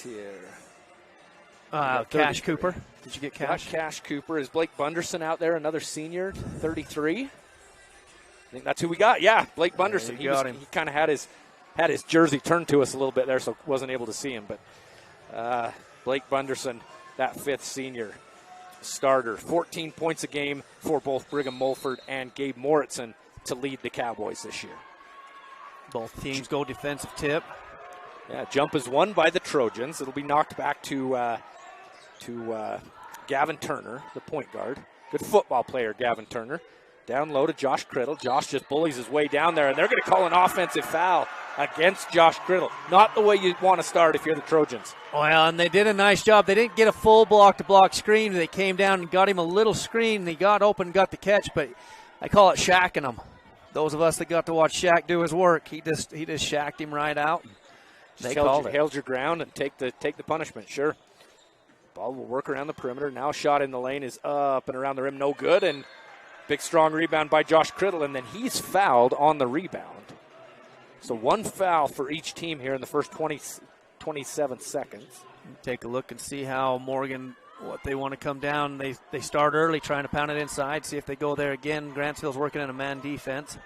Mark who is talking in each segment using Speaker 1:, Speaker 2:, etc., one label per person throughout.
Speaker 1: here.
Speaker 2: Cash Cooper. Did you get Cash?
Speaker 1: Got Cash Cooper. Is Blake Bunderson out there, another senior, 33? I think that's who we got. Yeah, Blake Bunderson. He kind of had his jersey turned to us a little bit there, so wasn't able to see him. But Blake Bunderson, that 5th senior starter. 14 points a game for both Brigham Mulford and Gabe Moritzen to lead the Cowboys this year.
Speaker 2: Both teams go defensive tip.
Speaker 1: Yeah, jump is won by the Trojans. It'll be knocked back to Gavin Turner, the point guard. Good football player, Gavin Turner. Down low to Josh Criddle. Josh just bullies his way down there, and they're going to call an offensive foul against Josh Criddle. Not the way you want to start if you're the Trojans.
Speaker 2: Well, and they did a nice job. They didn't get a full block-to-block screen. They came down and got him a little screen, and he got open, got the catch, but I call it shacking him. Those of us that got to watch Shaq do his work, he just shacked him right out. They
Speaker 1: held your ground and take the punishment, sure. Ball will work around the perimeter. Now shot in the lane is up and around the rim, no good. And big, strong rebound by Josh Criddle, and then he's fouled on the rebound. So one foul for each team here in the first 27 seconds.
Speaker 2: Take a look and see how Morgan, what they want to come down. They start early trying to pound it inside, see if they go there again. Grantsville's working in a man defense.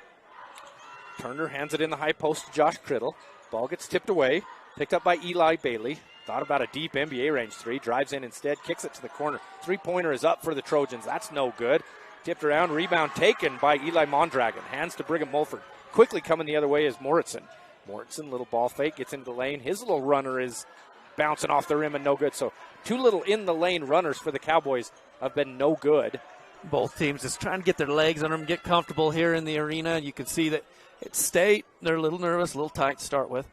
Speaker 1: Turner hands it in the high post to Josh Criddle. Ball gets tipped away, picked up by Eli Bailey. Thought about a deep NBA range three, drives in instead, kicks it to the corner. Three-pointer is up for the Trojans. That's no good. Tipped around, rebound taken by Eli Mondragon. Hands to Brigham Mulford. Quickly coming the other way is Moritzen. Moritzen, little ball fake, gets into the lane. His little runner is bouncing off the rim and no good. So 2 little in-the-lane runners for the Cowboys have been no good.
Speaker 2: Both teams just trying to get their legs on them, get comfortable here in the arena. You can see that it's State. They're a little nervous, a little tight to start with.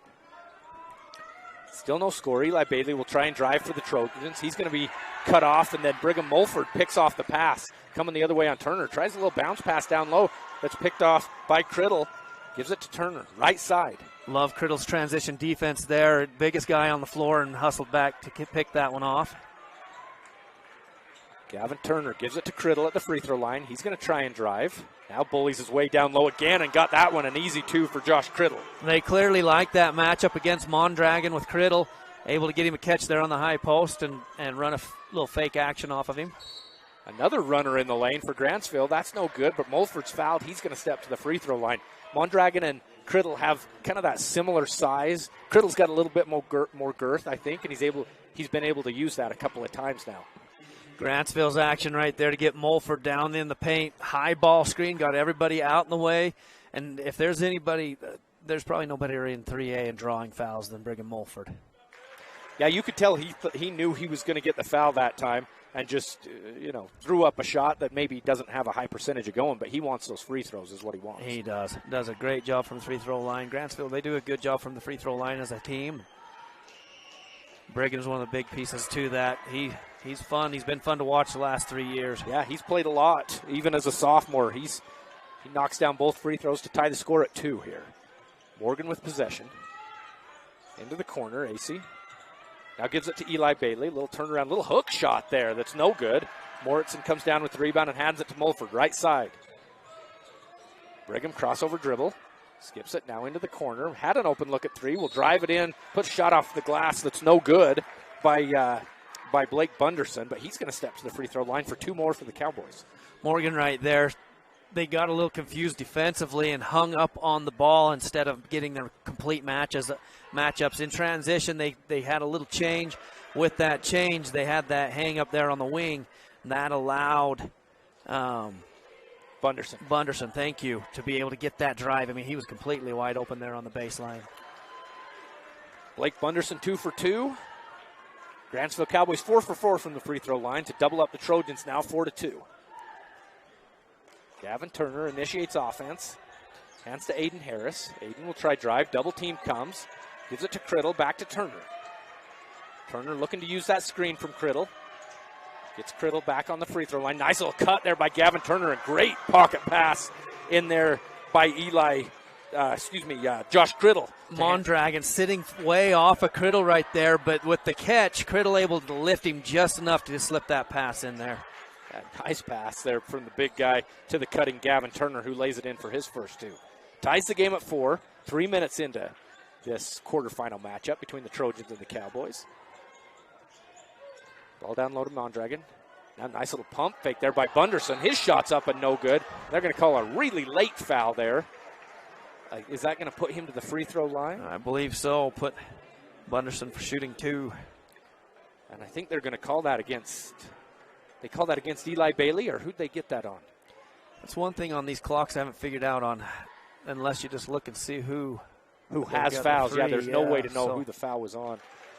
Speaker 1: Still no score. Eli Bailey will try and drive for the Trojans. He's going to be cut off, and then Brigham Mulford picks off the pass. Coming the other way on Turner. Tries a little bounce pass down low. That's picked off by Criddle. Gives it to Turner. Right side.
Speaker 2: Love Criddle's transition defense there. Biggest guy on the floor and hustled back to pick that one off.
Speaker 1: Gavin Turner gives it to Criddle at the free throw line. He's going to try and drive. Now bullies his way down low again and got that one an easy 2 for Josh Criddle.
Speaker 2: They clearly like that matchup against Mondragon with Criddle. Able to get him a catch there on the high post and run a little fake action off of him.
Speaker 1: Another runner in the lane for Grantsville. That's no good, but Mulford's fouled. He's going to step to the free throw line. Mondragon and Criddle have kind of that similar size. Criddle's got a little bit more girth, I think, and he's been able to use that a couple of times now.
Speaker 2: Grantsville's action right there to get Mulford down in the paint. High ball screen, got everybody out in the way. And if there's anybody, there's probably nobody in 3A and drawing fouls than Brigham Mulford.
Speaker 1: Yeah, you could tell he knew he was going to get the foul that time and just, threw up a shot that maybe doesn't have a high percentage of going, but he wants those free throws is what he wants.
Speaker 2: He does. Does a great job from the free throw line. Grantsville, they do a good job from the free throw line as a team. Brigham's one of the big pieces to that. He's fun. He's been fun to watch the last 3 years.
Speaker 1: Yeah, he's played a lot. Even as a sophomore, he knocks down both free throws to tie the score at 2 here. Morgan with possession. Into the corner, AC. Now gives it to Eli Bailey. Little turnaround, little hook shot there that's no good. Moritzen comes down with the rebound and hands it to Mulford, right side. Brigham crossover dribble. Skips it now into the corner. Had an open look at 3. Will drive it in. Put a shot off the glass that's no good by Blake Bunderson, but he's going to step to the free throw line for 2 more for the Cowboys.
Speaker 2: Morgan right there. They got a little confused defensively and hung up on the ball instead of getting their complete matchups. In transition, they had a little change. With that change, they had that hang up there on the wing. And that allowed Bunderson, thank you, to be able to get that drive. I mean, he was completely wide open there on the baseline.
Speaker 1: Blake Bunderson 2 for 2. Grantsville Cowboys 4 for 4 from the free throw line to double up the Trojans now 4-2. Gavin Turner initiates offense. Hands to Aiden Harris. Aiden will try drive. Double team comes. Gives it to Criddle. Back to Turner. Turner looking to use that screen from Criddle. Gets Criddle back on the free throw line. Nice little cut there by Gavin Turner. A great pocket pass in there by Josh Criddle.
Speaker 2: Mondragon sitting way off of Criddle right there, but with the catch, Criddle able to lift him just enough to just slip that pass in there.
Speaker 1: Nice pass there from the big guy to the cutting Gavin Turner, who lays it in for his first 2. Ties the game at 4. 3 minutes into this quarterfinal matchup between the Trojans and the Cowboys. Ball down low to Mondragon. Now nice little pump fake there by Bunderson. His shot's up and no good. They're going to call a really late foul there. Is that going to put him to the free throw line?
Speaker 2: I believe so. Put Bunderson for shooting 2.
Speaker 1: And I think they're going to call that against, Eli Bailey, or who'd they get that on?
Speaker 2: That's one thing on these clocks I haven't figured out on, unless you just look and see who
Speaker 1: has fouls. Yeah, there's no way to know who the foul was on.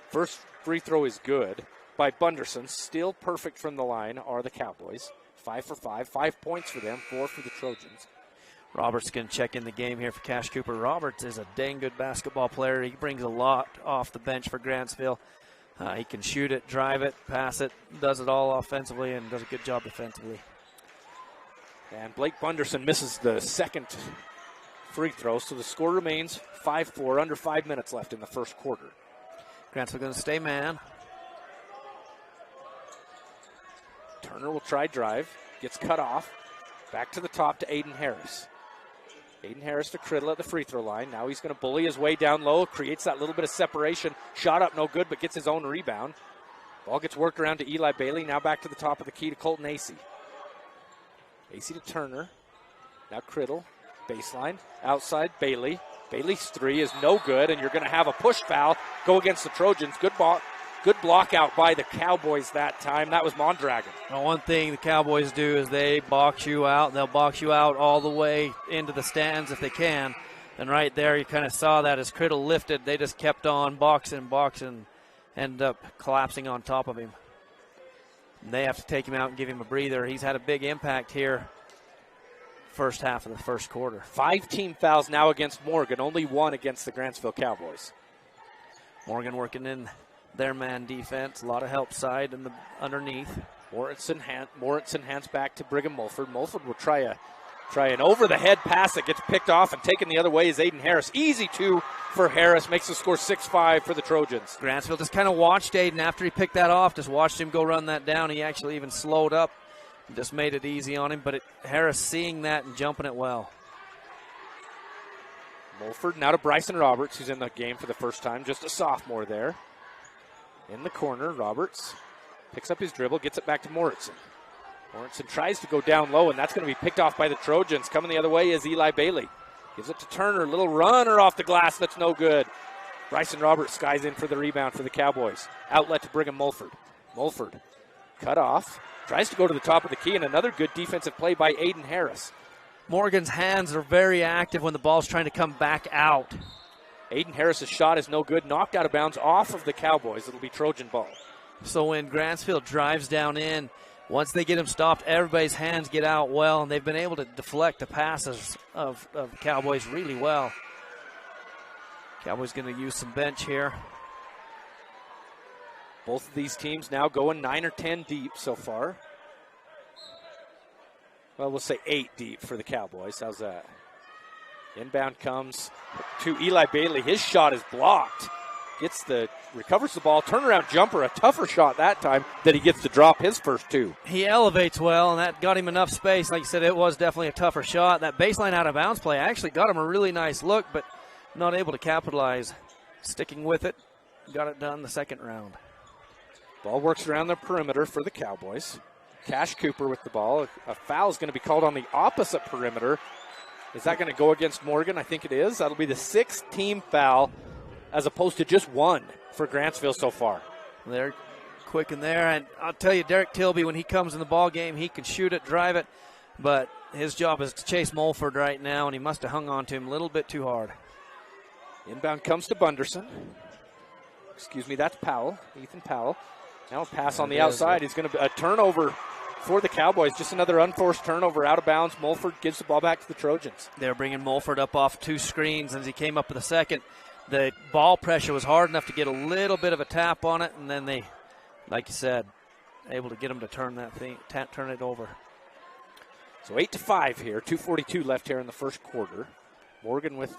Speaker 1: First free throw is good by Bunderson. Still perfect from the line are the Cowboys. 5 for 5. 5 points for them, 4 for the Trojans.
Speaker 2: Roberts can check in the game here for Cash Cooper. Roberts is a dang good basketball player. He brings a lot off the bench for Grantsville. He can shoot it, drive it, pass it, does it all offensively, and does a good job defensively.
Speaker 1: And Blake Bunderson misses the second free throw, so the score remains 5-4, under 5 minutes left in the first quarter.
Speaker 2: Grantsville going to stay man.
Speaker 1: Turner will try drive, gets cut off. Back to the top to Aiden Harris. Aiden Harris to Criddle at the free throw line. Now he's going to bully his way down low, creates that little bit of separation. Shot up no good, but gets his own rebound. Ball gets worked around to Eli Bailey. Now back to the top of the key to Colton Acey. Acey to Turner. Now Criddle. Baseline. Outside, Bailey. Bailey's 3 is no good, and you're going to have a push foul go against the Trojans. Good block out by the Cowboys that time. That was Mondragon.
Speaker 2: Well, one thing the Cowboys do is they box you out. They'll box you out all the way into the stands if they can. And right there, you kind of saw that as Criddle lifted. They just kept on boxing, ended up collapsing on top of him. And they have to take him out and give him a breather. He's had a big impact here first half of the first quarter.
Speaker 1: 5 team fouls now against Morgan, only 1 against the Grantsville Cowboys.
Speaker 2: Morgan working in their man defense, a lot of help side and the underneath.
Speaker 1: Moritson hands back to Brigham Mulford. Mulford will try an over-the-head pass that gets picked off, and taken the other way is Aiden Harris. Easy 2 for Harris, makes the score 6-5 for the Trojans.
Speaker 2: Grantsville just kind of watched Aiden after he picked that off, just watched him go run that down. He actually even slowed up and just made it easy on him, but Harris seeing that and jumping it well.
Speaker 1: Mulford now to Bryson Roberts, who's in the game for the first time, just a sophomore there. In the corner, Roberts picks up his dribble, gets it back to Moritson. Moritson tries to go down low, and that's going to be picked off by the Trojans. Coming the other way is Eli Bailey. Gives it to Turner, little runner off the glass, that's no good. Bryson Roberts skies in for the rebound for the Cowboys. Outlet to Brigham Mulford. Mulford cut off, tries to go to the top of the key, and another good defensive play by Aiden Harris.
Speaker 2: Morgan's hands are very active when the ball's trying to come back out.
Speaker 1: Aiden Harris's shot is no good, knocked out of bounds off of the Cowboys. It'll be Trojan ball.
Speaker 2: So when Grantsville drives down in, once they get him stopped, everybody's hands get out well, and they've been able to deflect the passes of Cowboys really well. Cowboys going to use some bench here.
Speaker 1: Both of these teams now going 9 or 10 deep so far. Well, we'll say 8 deep for the Cowboys. How's that? Inbound comes to Eli Bailey. His shot is blocked. Recovers the ball, turnaround jumper, a tougher shot that time that he gets to drop his first 2.
Speaker 2: He elevates well, and that got him enough space. Like you said, it was definitely a tougher shot. That baseline out of bounds play actually got him a really nice look, but not able to capitalize. Sticking with it, got it done the second round.
Speaker 1: Ball works around the perimeter for the Cowboys. Cash Cooper with the ball. A foul is going to be called on the opposite perimeter. Is that going to go against Morgan? I think it is. That'll be the 6th team foul as opposed to just 1 for Grantsville so far.
Speaker 2: They're quick in there, and I'll tell you, Derek Tilby, when he comes in the ball game, he can shoot it, drive it, but his job is to chase Mulford right now, and he must have hung on to him a little bit too hard.
Speaker 1: Inbound comes to Bunderson. Excuse me, that's Powell, Ethan Powell. Now a pass on the outside. He's going to be a turnover for the Cowboys. Just another unforced turnover out of bounds. Mulford gives the ball back to the Trojans.
Speaker 2: They're bringing Mulford up off 2 screens as he came up with the second. The ball pressure was hard enough to get a little bit of a tap on it, and then they, like you said, able to get him to turn it over.
Speaker 1: So 8-5 here. 2:42 left here in the first quarter. Morgan with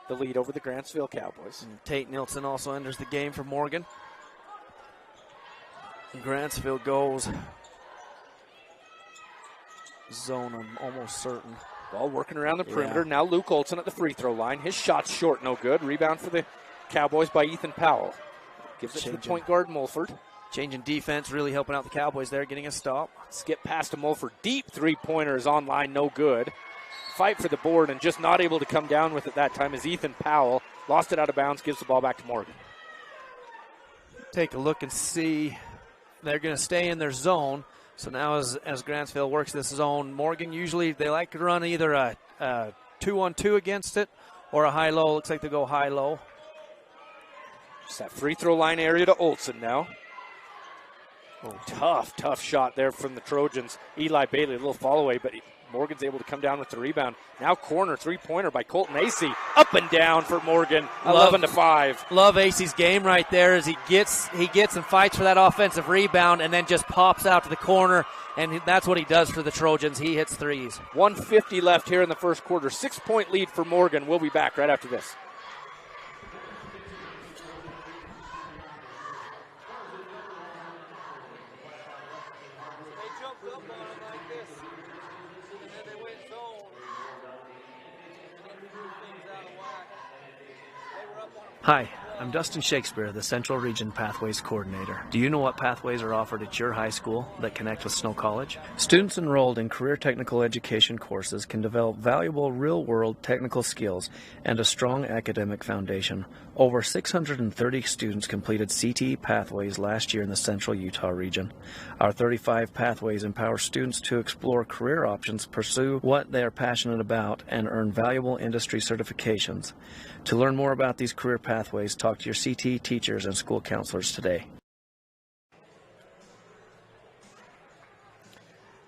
Speaker 1: the lead over the Grantsville Cowboys.
Speaker 2: And Tate Nilsson also enters the game for Morgan. And Grantsville goes zone, I'm almost certain.
Speaker 1: Ball working around the perimeter. Now Luke Olson at the free throw line. His shot's short, no good. Rebound for the Cowboys by Ethan Powell. Gives it to the point guard, Mulford.
Speaker 2: Changing defense, really helping out the Cowboys there, getting a stop.
Speaker 1: Skip past to Mulford. Deep three-pointer is online, no good. Fight for the board and just not able to come down with it that time as Ethan Powell lost it out of bounds, gives the ball back to Morgan.
Speaker 2: Take a look and see. They're going to stay in their zone. So now as Grantsville works this zone, Morgan usually they like to run either a 2-on-2 against it or a high-low. Looks like they go high-low.
Speaker 1: Just that free throw line area to Olsen now. Oh, tough shot there from the Trojans. Eli Bailey, a little fall away, but Morgan's able to come down with the rebound. Now corner three-pointer by Colton Acey. Up and down for Morgan, 11-5.
Speaker 2: Love Acey's game right there as he gets and fights for that offensive rebound and then just pops out to the corner, and that's what he does for the Trojans. He hits threes.
Speaker 1: 1:50 left here in the first quarter. 6-point lead for Morgan. We'll be back right after this.
Speaker 3: Hi, I'm Dustin Shakespeare, the Central Region Pathways Coordinator. Do you know what pathways are offered at your high school that connect with Snow College? Students enrolled in career technical education courses can develop valuable real-world technical skills and a strong academic foundation. Over 630 students completed CTE pathways last year in the Central Utah region. Our 35 pathways empower students to explore career options, pursue what they are passionate about, and earn valuable industry certifications. To learn more about these career pathways, talk to your CTE teachers and school counselors today.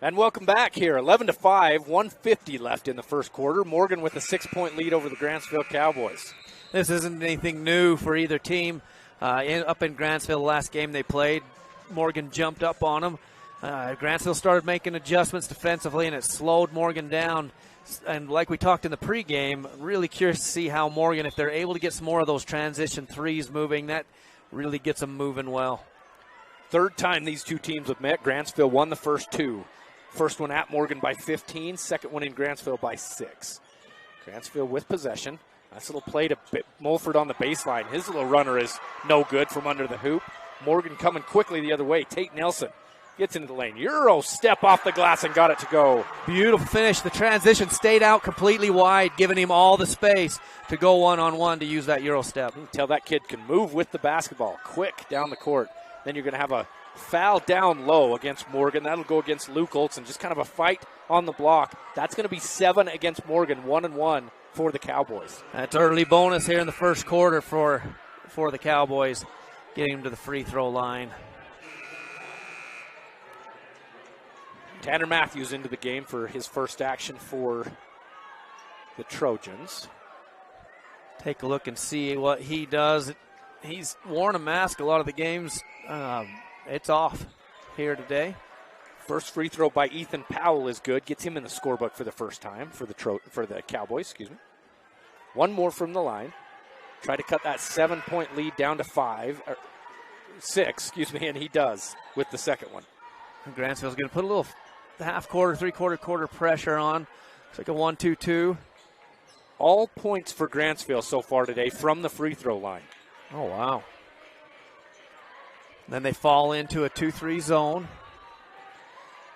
Speaker 1: And welcome back here. 11-5, 1:50 left in the first quarter. Morgan with a 6-point lead over the Grantsville Cowboys.
Speaker 2: This isn't anything new for either team. Up in Grantsville, the last game they played, Morgan jumped up on them. Grantsville started making adjustments defensively, and it slowed Morgan down. And like we talked in the pregame, really curious to see how Morgan, if they're able to get some more of those transition threes moving, that really gets them moving well.
Speaker 1: Third time these two teams have met. Grantsville won the first two. First one at Morgan by 15, second one in Grantsville by 6. Grantsville with possession. Nice little play to Mulford on the baseline. His little runner is no good from under the hoop. Morgan coming quickly the other way. Tate Nelson gets into the lane. Euro step off the glass and got it to go.
Speaker 2: Beautiful finish. The transition stayed out completely wide, giving him all the space to go one-on-one to use that Euro step.
Speaker 1: You can tell that kid can move with the basketball quick down the court. Then you're going to have a foul down low against Morgan. That'll go against Luke Olson. Just kind of a fight on the block. That's going to be 7 against Morgan, 1-1 for the Cowboys.
Speaker 2: That's early bonus here in the first quarter for the Cowboys, getting them to the free throw line.
Speaker 1: Tanner Matthews into the game for his first action for the Trojans.
Speaker 2: Take a look and see what he does. He's worn a mask a lot of the games. It's off here today.
Speaker 1: First free throw by Ethan Powell is good. Gets him in the scorebook for the first time for the Cowboys. Excuse me. One more from the line. Try to cut that 7-point lead down to 6, and he does with the second one.
Speaker 2: Grantsville's going to put a little half-quarter, three-quarter pressure on. It's like a 1-2-2.
Speaker 1: All points for Grantsville so far today from the free throw line.
Speaker 2: Oh, wow. Then they fall into a 2-3 zone.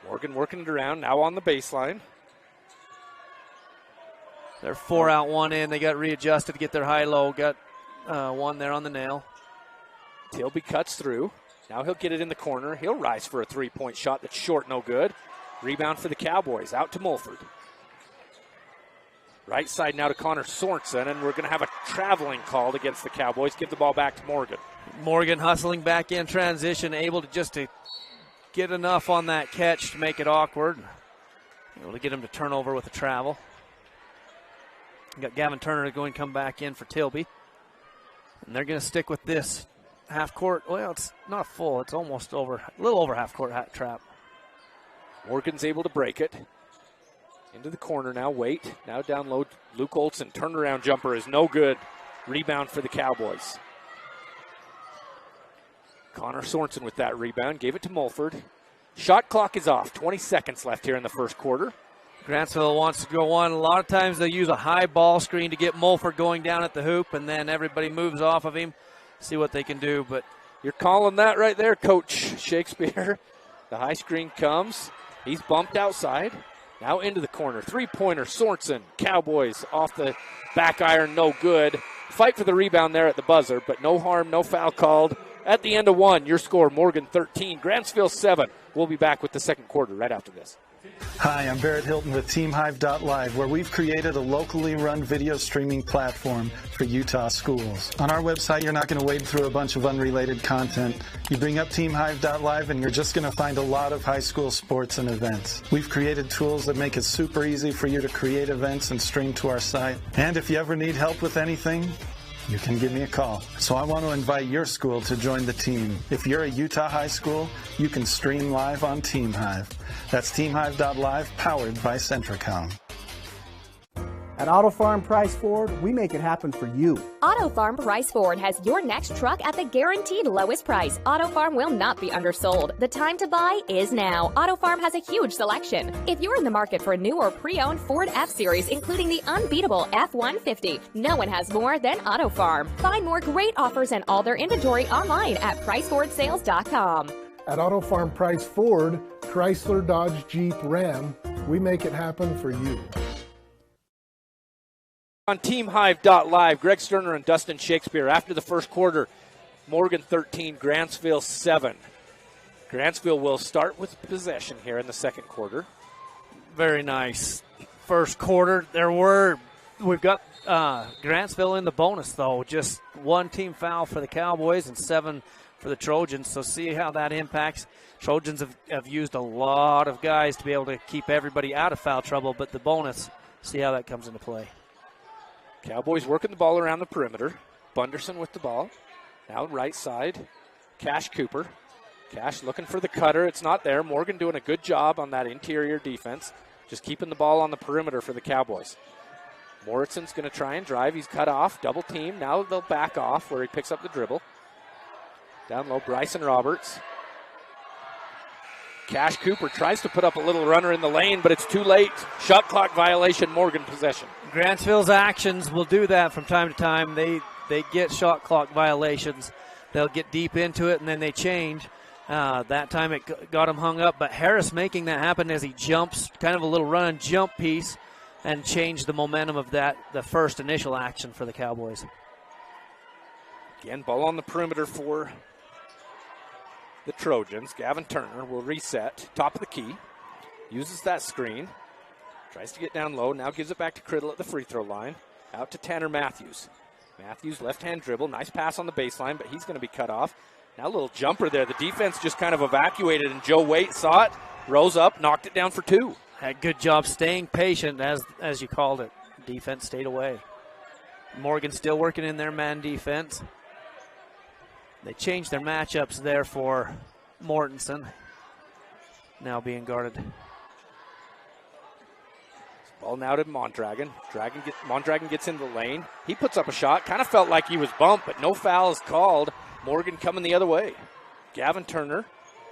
Speaker 1: Morgan working it around, now on the baseline.
Speaker 2: They're 4 out, 1 in. They got readjusted to get their high-low. Got one there on the nail.
Speaker 1: Tilby cuts through. Now he'll get it in the corner. He'll rise for a three-point shot that's short, no good. Rebound for the Cowboys, out to Mulford. Right side now to Connor Sorensen, and we're going to have a traveling called against the Cowboys. Give the ball back to Morgan.
Speaker 2: Morgan hustling back in transition, able to get enough on that catch to make it awkward. Able to get him to turn over with a travel. Got Gavin Turner going to come back in for Tilby. And they're going to stick with this half court. Well, it's not full. It's almost over, a little over half court trap.
Speaker 1: Morgan's able to break it. Into the corner now, Wait. Now down low, Luke Olson. Turnaround jumper is no good. Rebound for the Cowboys. Connor Sorensen with that rebound. Gave it to Mulford. Shot clock is off. 20 seconds left here in the first quarter.
Speaker 2: Grantsville wants to go on. A lot of times they use a high ball screen to get Mulford going down at the hoop, and then everybody moves off of him. See what they can do, but
Speaker 1: You're calling that right there, Coach Shakespeare. The high screen comes. He's bumped outside. Now into the corner. Three-pointer, Sorensen. Cowboys off the back iron, no good. Fight for the rebound there at the buzzer, but no harm, no foul called. At the end of one, your score, Morgan 13, Grantsville 7. We'll be back with the second quarter right after this.
Speaker 4: Hi, I'm Barrett Hilton with TeamHive.live, where we've created a locally run video streaming platform for Utah schools. On our website, you're not going to wade through a bunch of unrelated content. You bring up TeamHive.live and you're just going to find a lot of high school sports and events. We've created tools that make it super easy for you to create events and stream to our site. And if you ever need help with anything, you can give me a call. So I want to invite your school to join the team. If you're a Utah high school, you can stream live on TeamHive. That's TeamHive.live, powered by Centricom.
Speaker 5: At Auto Farm Price Ford, we make it happen for you.
Speaker 6: Auto Farm Price Ford has your next truck at the guaranteed lowest price. Auto Farm will not be undersold. The time to buy is now. Auto Farm has a huge selection. If you're in the market for a new or pre-owned Ford F-Series, including the unbeatable F-150, no one has more than Auto Farm. Find more great offers and all their inventory online at PriceFordSales.com.
Speaker 7: At Auto Farm Price Ford, Chrysler, Dodge, Jeep, Ram, we make it happen for you.
Speaker 1: On TeamHive.live, Greg Sterner and Dustin Shakespeare. After the first quarter, Morgan 13, Grantsville 7. Grantsville will start with possession here in the second quarter.
Speaker 2: Very nice first quarter. We've got Grantsville in the bonus, though. Just one team foul for the Cowboys and 7 for the Trojans. So see how that impacts. Trojans have used a lot of guys to be able to keep everybody out of foul trouble, but the bonus, see how that comes into play.
Speaker 1: Cowboys working the ball around the perimeter. Bunderson with the ball. Now right side. Cash Cooper. Cash looking for the cutter. It's not there. Morgan doing a good job on that interior defense. Just keeping the ball on the perimeter for the Cowboys. Morrison's going to try and drive. He's cut off. Double team. Now they'll back off where he picks up the dribble. Down low, Bryson Roberts. Cash Cooper tries to put up a little runner in the lane, but it's too late. Shot clock violation, Morgan possession.
Speaker 2: Grantsville's actions will do that from time to time. They get shot clock violations. They'll get deep into it, and then they change. That time it got him hung up, but Harris making that happen as he jumps, kind of a little run and jump piece, and changed the momentum of the first initial action for the Cowboys.
Speaker 1: Again, ball on the perimeter for the Trojans. Gavin Turner will reset. Top of the key. Uses that screen. Tries to get down low. Now gives it back to Criddle at the free throw line. Out to Tanner Matthews. Matthews, left-hand dribble. Nice pass on the baseline, but he's going to be cut off. Now a little jumper there. The defense just kind of evacuated, and Joe Waite saw it, rose up, knocked it down for 2.
Speaker 2: Had good job staying patient, as you called it. Defense stayed away. Morgan still working in their man defense. They changed their matchups there for Mortensen. Now being guarded.
Speaker 1: Ball now to Mondragon. Mondragon gets into the lane. He puts up a shot. Kind of felt like he was bumped, but no foul is called. Morgan coming the other way. Gavin Turner.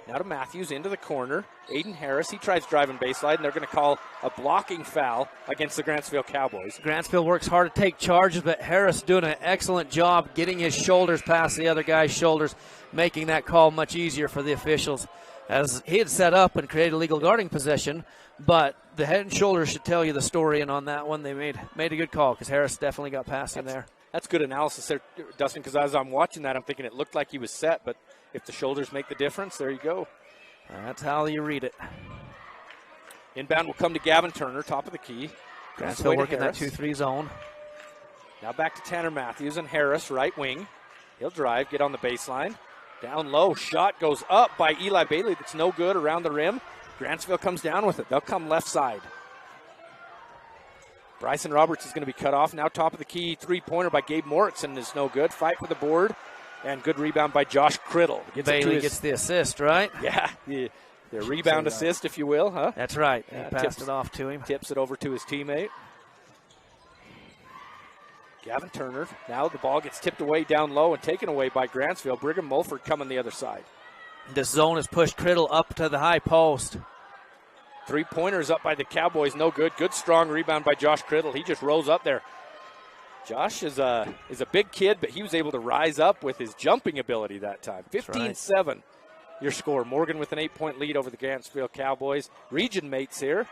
Speaker 1: Now to Matthews into the corner. Aiden Harris, he tries driving baseline, and they're going to call a blocking foul against the Grantsville Cowboys.
Speaker 2: Grantsville works hard to take charges, but Harris doing an excellent job getting his shoulders past the other guy's shoulders, making that call much easier for the officials, as he had set up and created a legal guarding position, but the head and shoulders should tell you the story, and on that one they made a good call because Harris definitely got past him there. That's
Speaker 1: good analysis there, Dustin, because as I'm watching that, I'm thinking it looked like he was set, but if the shoulders make the difference, there you go.
Speaker 2: That's how you read it.
Speaker 1: Inbound will come to Gavin Turner, top of the key.
Speaker 2: Grantsville working that 2-3 zone.
Speaker 1: Now back to Tanner Matthews and Harris, right wing. He'll drive, get on the baseline. Down low, shot goes up by Eli Bailey. That's no good around the rim. Grantsville comes down with it. They'll come left side. Bryson Roberts is going to be cut off. Now top of the key, three-pointer by Gabe Morrison is no good. Fight for the board. And good rebound by Josh Criddle.
Speaker 2: Bailey gets the assist, right?
Speaker 1: Yeah, the rebound assist, if you will, huh?
Speaker 2: That's right. He passed it off to him.
Speaker 1: Tips it over to his teammate. Gavin Turner. Now the ball gets tipped away down low and taken away by Grantsville. Brigham Mulford coming the other side.
Speaker 2: The zone has pushed Criddle up to the high post.
Speaker 1: Three-pointers up by the Cowboys, no good. Good strong rebound by Josh Criddle. He just rose up there. Josh is a big kid, but he was able to rise up with his jumping ability that time. 15-7 your score. Morgan with an 8-point lead over the Grantsville Cowboys. Region mates here.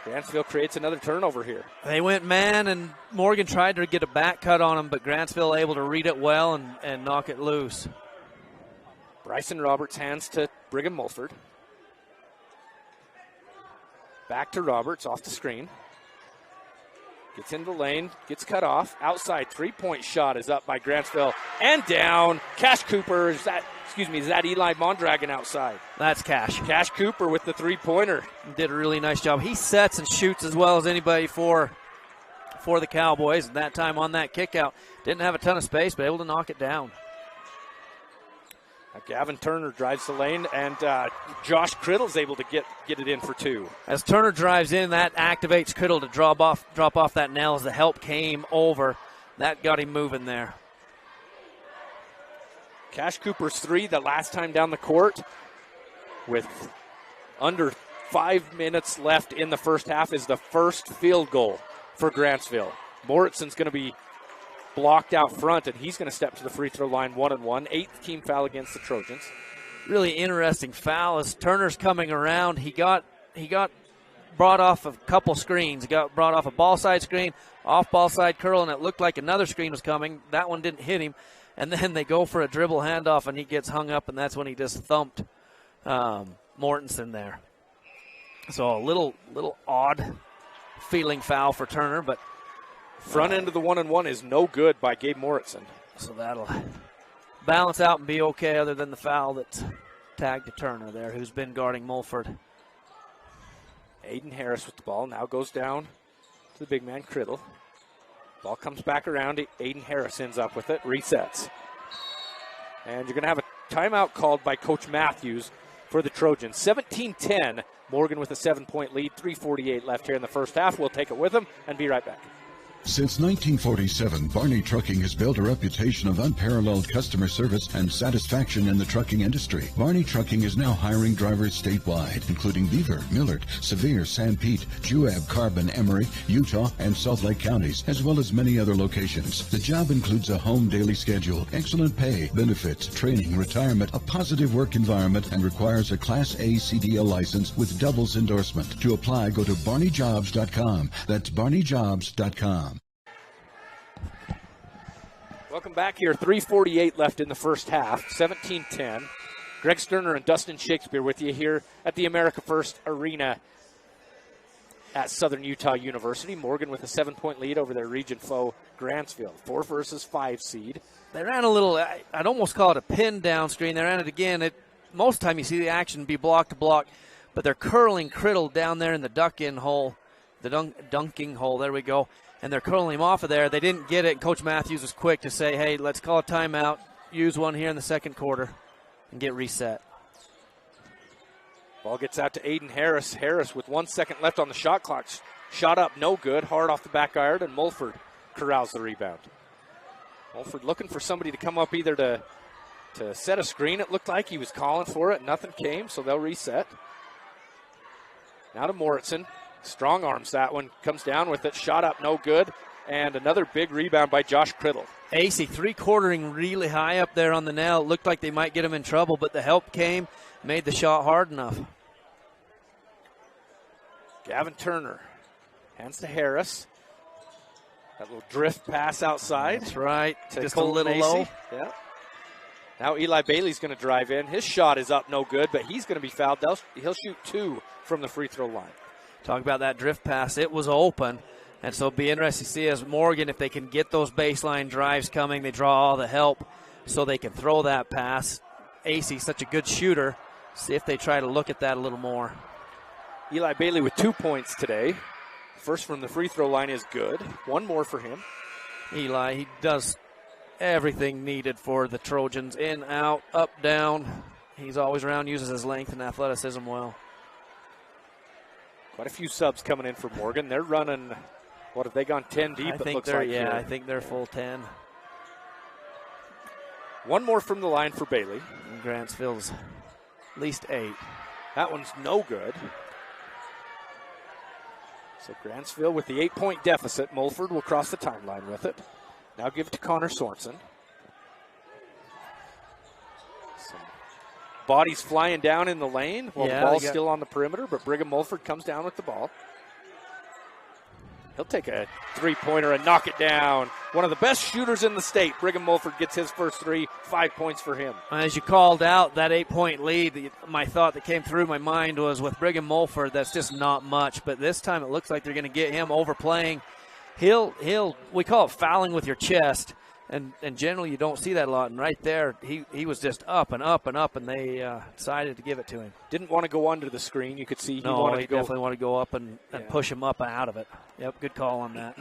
Speaker 1: Grantsville creates another turnover here.
Speaker 2: They went man, and Morgan tried to get a back cut on him, but Grantsville able to read it well and knock it loose.
Speaker 1: Bryson Roberts hands to Brigham Mulford. Back to Roberts off the screen. Gets into the lane, gets cut off. Outside three-point shot is up by Grantsville and down. Cash Cooper, is that Eli Mondragon outside?
Speaker 2: That's Cash.
Speaker 1: Cash Cooper with the three-pointer.
Speaker 2: Did a really nice job. He sets and shoots as well as anybody for the Cowboys. And that time on that kick out, didn't have a ton of space, but able to knock it down.
Speaker 1: Gavin Turner drives the lane, and Josh Criddle's able to get it in for two.
Speaker 2: As Turner drives in, that activates Criddle to drop off that nail as the help came over. That got him moving there.
Speaker 1: Cash Cooper's three the last time down the court with under 5 minutes left in the first half is the first field goal for Grantsville. Morrison's going to be blocked out front, and he's going to step to the free throw line 1-1. 8th team foul against the Trojans.
Speaker 2: Really interesting foul as Turner's coming around. He got brought off a couple screens. He got brought off a ball side screen, off ball side curl, and it looked like another screen was coming. That one didn't hit him. And then they go for a dribble handoff, and he gets hung up, and that's when he just thumped Mortensen there. So a little odd feeling foul for Turner, but
Speaker 1: front end of the 1-1 is no good by Gabe Morrison.
Speaker 2: So that'll balance out and be okay, other than the foul that's tagged to Turner there, who's been guarding Mulford.
Speaker 1: Aiden Harris with the ball, now goes down to the big man, Criddle. Ball comes back around, Aiden Harris ends up with it, resets. And you're going to have a timeout called by Coach Matthews for the Trojans. 17-10, Morgan with a 7-point lead, 3:48 left here in the first half. We'll take it with them and be right back.
Speaker 8: Since 1947, Barney Trucking has built a reputation of unparalleled customer service and satisfaction in the trucking industry. Barney Trucking is now hiring drivers statewide, including Beaver, Millard, Sevier, San Pete, Juab, Carbon, Emery, Utah, and Salt Lake counties, as well as many other locations. The job includes a home daily schedule, excellent pay, benefits, training, retirement, a positive work environment, and requires a Class A CDL license with doubles endorsement. To apply, go to barneyjobs.com. That's barneyjobs.com.
Speaker 1: Welcome back here. 3:48 left in the first half. 17-10. Greg Sterner and Dustin Shakespeare with you here at the America First Arena at Southern Utah University. Morgan with a 7-point lead over their region foe, Grantsville. 4 versus 5 seed.
Speaker 2: They ran a little, I'd almost call it a pin down screen. They ran it again. Most of the time you see the action be block to block, but they're curling Criddle down there in the duck-in hole, the dunking hole. There we go. And they're curling him off of there. They didn't get it. Coach Matthews was quick to say, hey, let's call a timeout, use one here in the second quarter, and get reset.
Speaker 1: Ball gets out to Aiden Harris. Harris with 1 second left on the shot clock. Shot up, no good. Hard off the back iron, and Mulford corrals the rebound. Mulford looking for somebody to come up either to set a screen. It looked like he was calling for it. Nothing came, so they'll reset. Now to Morrison. Strong arms that one. Comes down with it. Shot up, no good. And another big rebound by Josh Criddle.
Speaker 2: AC three-quartering really high up there on the nail. It looked like they might get him in trouble, but the help came, made the shot hard enough.
Speaker 1: Gavin Turner hands to Harris. That little drift pass outside.
Speaker 2: That's right. Just
Speaker 1: Colton
Speaker 2: a little
Speaker 1: Macy.
Speaker 2: low.
Speaker 1: Yeah. Now Eli Bailey's going to drive in. His shot is up, no good, but he's going to be fouled. He'll shoot 2 from the free throw line.
Speaker 2: Talk about that drift pass. It was open, and so it'll be interesting to see as Morgan, if they can get those baseline drives coming, they draw all the help so they can throw that pass. AC, such a good shooter. See if they try to look at that a little more.
Speaker 1: Eli Bailey with 2 points today. First from the free throw line is good. 1 more for him.
Speaker 2: Eli, he does everything needed for the Trojans. In, out, up, down. He's always around, uses his length and athleticism well.
Speaker 1: Quite a few subs coming in for Morgan. They're running, what have they gone, 10 deep?
Speaker 2: I think they're full 10.
Speaker 1: 1 more from the line for Bailey.
Speaker 2: And Grantsville's at least 8.
Speaker 1: That one's no good. So Grantsville with the 8-point deficit. Mulford will cross the timeline with it. Now give it to Connor Sorensen. Some bodies flying down in the lane while the ball's still on the perimeter, but Brigham Mulford comes down with the ball. He'll take a three-pointer and knock it down. One of the best shooters in the state. Brigham Mulford gets his first three, 5 points for him.
Speaker 2: As you called out, that 8-point lead, my thought that came through my mind was with Brigham Mulford, that's just not much. But this time it looks like they're going to get him overplaying. We call it fouling with your chest. And generally you don't see that a lot. And right there, he was just up and up and up, and they decided to give it to him.
Speaker 1: Didn't want to go under the screen. You could see he
Speaker 2: definitely wanted to go up and push him up and out of it. Yep, good call on that.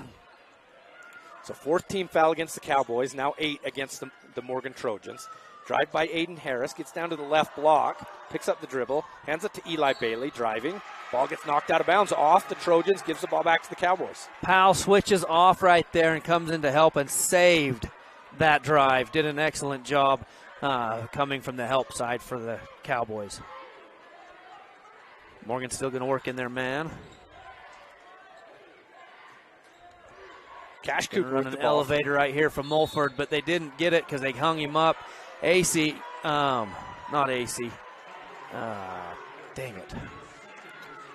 Speaker 1: So fourth team foul against the Cowboys, now 8 against the Morgan Trojans. Drive by Aiden Harris, gets down to the left block, picks up the dribble, hands it to Eli Bailey, driving. Ball gets knocked out of bounds off the Trojans, gives the ball back to the Cowboys.
Speaker 2: Powell switches off right there and comes in to help and saved that drive. Did an excellent job coming from the help side for the Cowboys. Morgan's still going to work in their man.
Speaker 1: Cash Coop
Speaker 2: run an elevator right here from Mulford, but they didn't get it because they hung him up. Not AC. Dang it.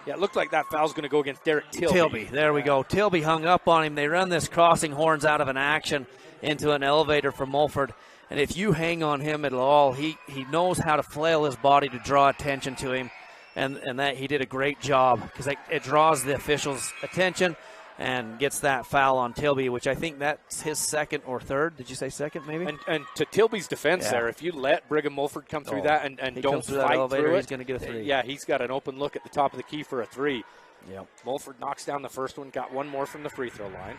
Speaker 1: Yeah, it looked like that foul's going to go against Derek Tilby.
Speaker 2: There we go. Tilby hung up on him. They run this crossing horns out of an action into an elevator for Mulford. And if you hang on him at all, he knows how to flail his body to draw attention to him. And that he did a great job because it draws the officials' attention and gets that foul on Tilby, which I think that's his second or third. Did you say second, maybe?
Speaker 1: And to Tilby's defense there, if you let Brigham Mulford come through that and don't fight through it,
Speaker 2: he's going to get a three.
Speaker 1: Yeah, he's got an open look at the top of the key for a three.
Speaker 2: Yep.
Speaker 1: Mulford knocks down the first one, got one more from the free throw line.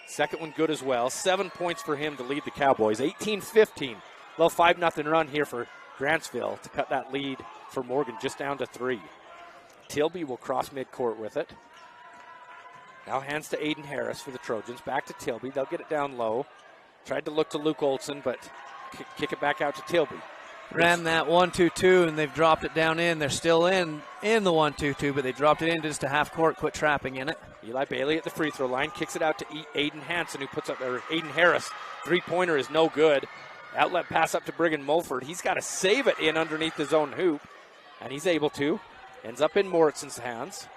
Speaker 1: Second one good as well. 7 points for him to lead the Cowboys. 18-15. Little 5-0 run here for Grantsville to cut that lead for Morgan just down to 3. Tilby will cross midcourt with it. Now hands to Aiden Harris for the Trojans. Back to Tilby. They'll get it down low. Tried to look to Luke Olson, but kick it back out to Tilby.
Speaker 2: Ran that 1-2-2, and they've dropped it down in. They're still in the 1-2-2, but they dropped it in just to half court, quit trapping in it.
Speaker 1: Eli Bailey at the free throw line. Kicks it out to Aiden Hansen, who puts up there. Aiden Harris. Three-pointer is no good. Outlet pass up to Brigham Mulford. He's got to save it in underneath his own hoop, and he's able to. Ends up in Morrison's hands.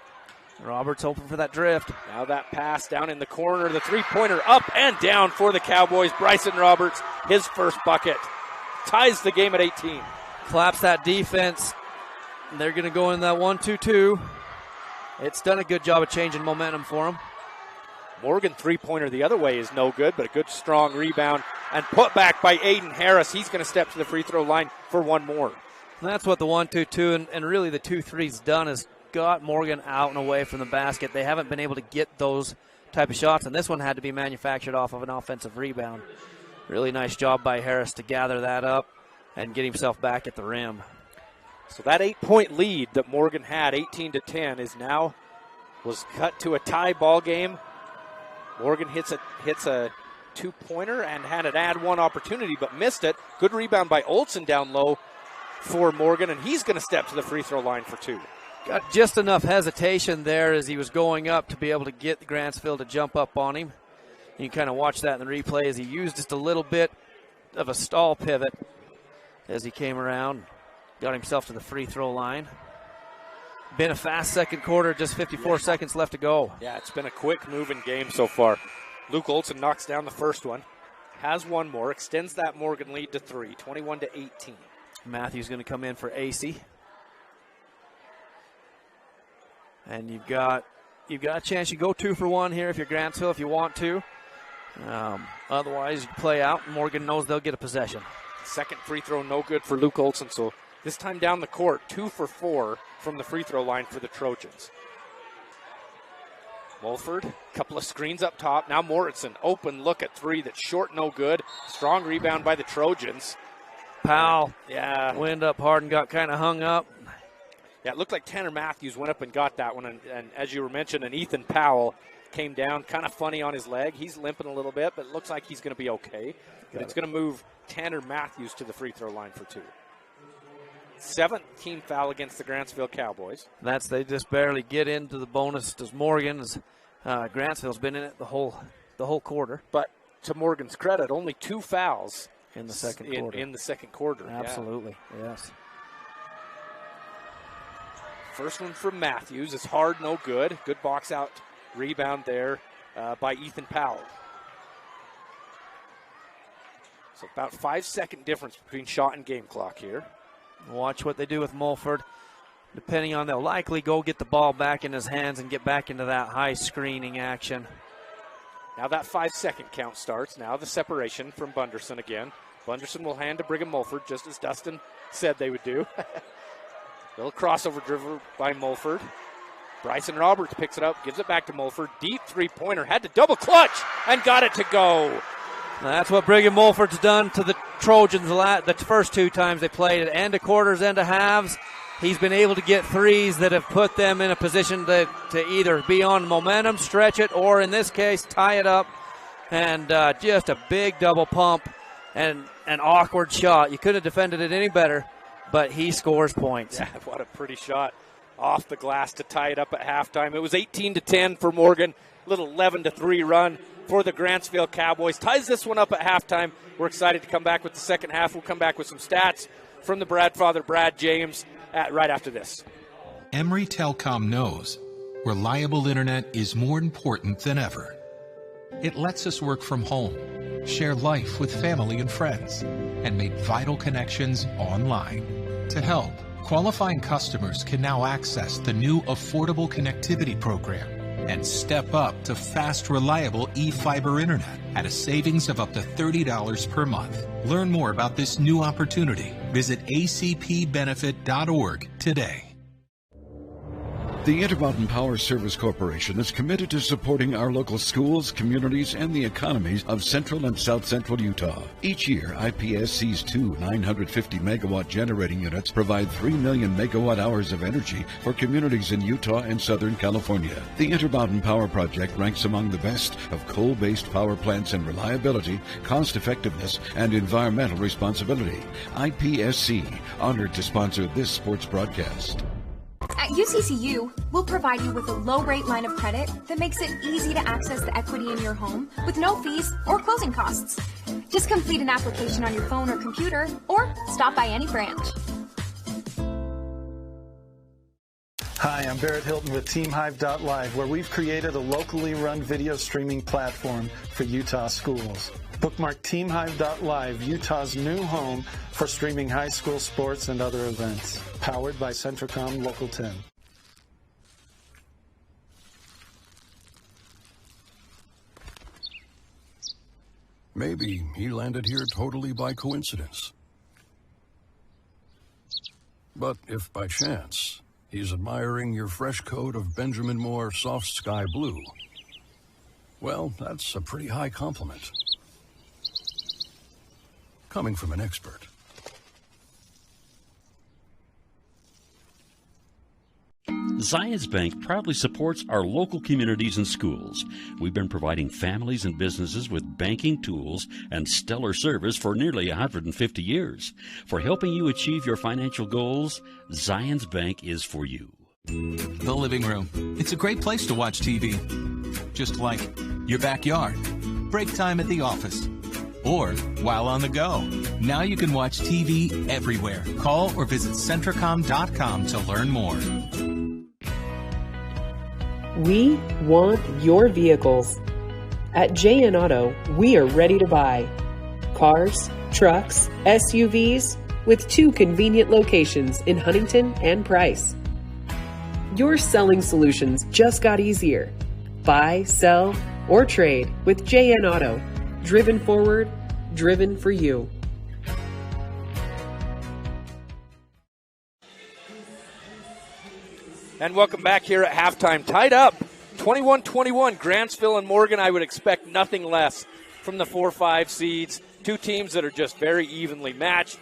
Speaker 2: Roberts hoping for that drift.
Speaker 1: Now that pass down in the corner. The three-pointer up and down for the Cowboys. Bryson Roberts, his first bucket. Ties the game at 18.
Speaker 2: Claps that defense. They're going to go in that 1-2-2. It's done a good job of changing momentum for them.
Speaker 1: Morgan three-pointer the other way is no good, but a good strong rebound and put back by Aiden Harris. He's going to step to the free throw line for one more.
Speaker 2: And that's what the 1-2-2 and really the 2-3's done is got Morgan out and away from the basket. They haven't been able to get those type of shots, and this one had to be manufactured off of an offensive rebound. Really nice job by Harris to gather that up and get himself back at the rim.
Speaker 1: So that 8-point lead that Morgan had, 18-10, was cut to a tie ball game. Morgan hits a two-pointer and had an add one opportunity, but missed it. Good rebound by Olson down low for Morgan, and he's going to step to the free throw line for 2.
Speaker 2: Got just enough hesitation there as he was going up to be able to get Grantsville to jump up on him. You can kind of watch that in the replay as he used just a little bit of a stall pivot as he came around, got himself to the free throw line. Been a fast second quarter, just 54 seconds left to go.
Speaker 1: Yeah, it's been a quick moving game so far. Luke Olson knocks down the first one, has one more, extends that Morgan lead to 3, 21-18.
Speaker 2: Matthews going to come in for AC. And you've got a chance. You go 2 for 1 here if you're Grantsville if you want to. Otherwise, you play out. Morgan knows they'll get a possession.
Speaker 1: Second free throw, no good for Luke Olson. So this time down the court, 2 for 4 from the free throw line for the Trojans. Mulford, couple of screens up top. Now Morrison, open look at 3 that's short, no good. Strong rebound by the Trojans.
Speaker 2: Powell,
Speaker 1: went
Speaker 2: up hard and got kind of hung up.
Speaker 1: Yeah, it looked like Tanner Matthews went up and got that one. And as you were mentioning, Ethan Powell came down kind of funny on his leg. He's limping a little bit, but it looks like he's going to be okay. But it's going to move Tanner Matthews to the free throw line for 2. 7th team foul against the Grantsville Cowboys.
Speaker 2: They just barely get into the bonus. Does Morgan? Grantsville's been in it the whole the whole quarter.
Speaker 1: But to Morgan's credit, only 2 fouls
Speaker 2: in the second quarter.
Speaker 1: In the second quarter.
Speaker 2: Absolutely, yes.
Speaker 1: First one from Matthews is hard, no good. Good box out rebound there by Ethan Powell. So about 5-second difference between shot and game clock here.
Speaker 2: Watch what they do with Mulford. Depending on, they'll likely go get the ball back in his hands and get back into that high screening action.
Speaker 1: Now that 5-second count starts. Now the separation from Bunderson again. Bunderson will hand to Brigham Mulford, just as Dustin said they would do. Little crossover dribble by Mulford. Bryson Roberts picks it up, gives it back to Mulford. Deep three-pointer, had to double clutch and got it to go.
Speaker 2: That's what Brigham Mulford's done to the Trojans the first 2 times they played at end of quarters, end of halves. He's been able to get threes that have put them in a position to either be on momentum, stretch it, or in this case, tie it up. And just a big double pump and an awkward shot. You couldn't have defended it any better, but he scores points.
Speaker 1: Yeah, what a pretty shot off the glass to tie it up at halftime. It was 18-10 for Morgan, little 11-3 run for the Grantsville Cowboys. Ties this one up at halftime. We're excited to come back with the second half. We'll come back with some stats from the Bradfather, Brad James, right after this.
Speaker 9: Emory Telecom knows reliable internet is more important than ever. It lets us work from home, share life with family and friends, and make vital connections online. To help, qualifying customers can now access the new Affordable Connectivity Program and step up to fast, reliable e-fiber internet at a savings of up to $30 per month. Learn more about this new opportunity. Visit acpbenefit.org today.
Speaker 8: The Intermountain Power Service Corporation is committed to supporting our local schools, communities, and the economies of central and south central Utah. Each year, IPSC's 2 950-megawatt generating units provide 3 million megawatt hours of energy for communities in Utah and Southern California. The Intermountain Power Project ranks among the best of coal-based power plants in reliability, cost-effectiveness, and environmental responsibility. IPSC, honored to sponsor this sports broadcast.
Speaker 10: At UCCU, we'll provide you with a low-rate line of credit that makes it easy to access the equity in your home with no fees or closing costs. Just complete an application on your phone or computer, or stop by any branch.
Speaker 4: Hi, I'm Barrett Hilton with TeamHive.live, where we've created a locally run video streaming platform for Utah schools. Bookmark TeamHive.live, Utah's new home for streaming high school sports and other events. Powered by Centricom Local 10.
Speaker 11: Maybe he landed here totally by coincidence. But if by chance he's admiring your fresh coat of Benjamin Moore soft sky blue, well, that's a pretty high compliment. Coming from an expert.
Speaker 12: Zions Bank proudly supports our local communities and schools. We've been providing families and businesses with banking tools and stellar service for nearly 150 years. For helping you achieve your financial goals, Zions Bank is for you.
Speaker 9: The living room. It's a great place to watch TV. Just like your backyard, break time at the office, or while on the go. Now you can watch TV everywhere. Call or visit Centricom.com to learn more.
Speaker 13: We want your vehicles. At JN Auto, we are ready to buy. Cars, trucks, SUVs, with 2 convenient locations in Huntington and Price. Your selling solutions just got easier. Buy, sell, or trade with JN Auto. Driven forward, driven for you.
Speaker 1: And welcome back here at halftime. Tied up 21-21. Grantsville and Morgan, I would expect nothing less from the 4-5 seeds. 2 teams that are just very evenly matched.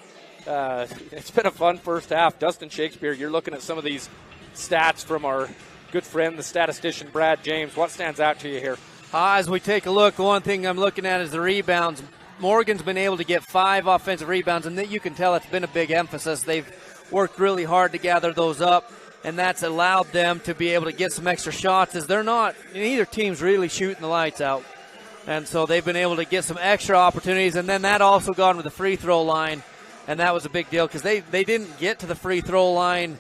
Speaker 1: It's been a fun first half. Dustin Shakespeare, you're looking at some of these stats from our good friend, the statistician Brad James. What stands out to you here?
Speaker 2: As we take a look, the one thing I'm looking at is the rebounds. Morgan's been able to get 5 offensive rebounds, and you can tell it's been a big emphasis. They've worked really hard to gather those up, and that's allowed them to be able to get some extra shots, as they're not, neither team's really shooting the lights out. And so they've been able to get some extra opportunities, and then that also got them to the free throw line, and that was a big deal because they didn't get to the free throw line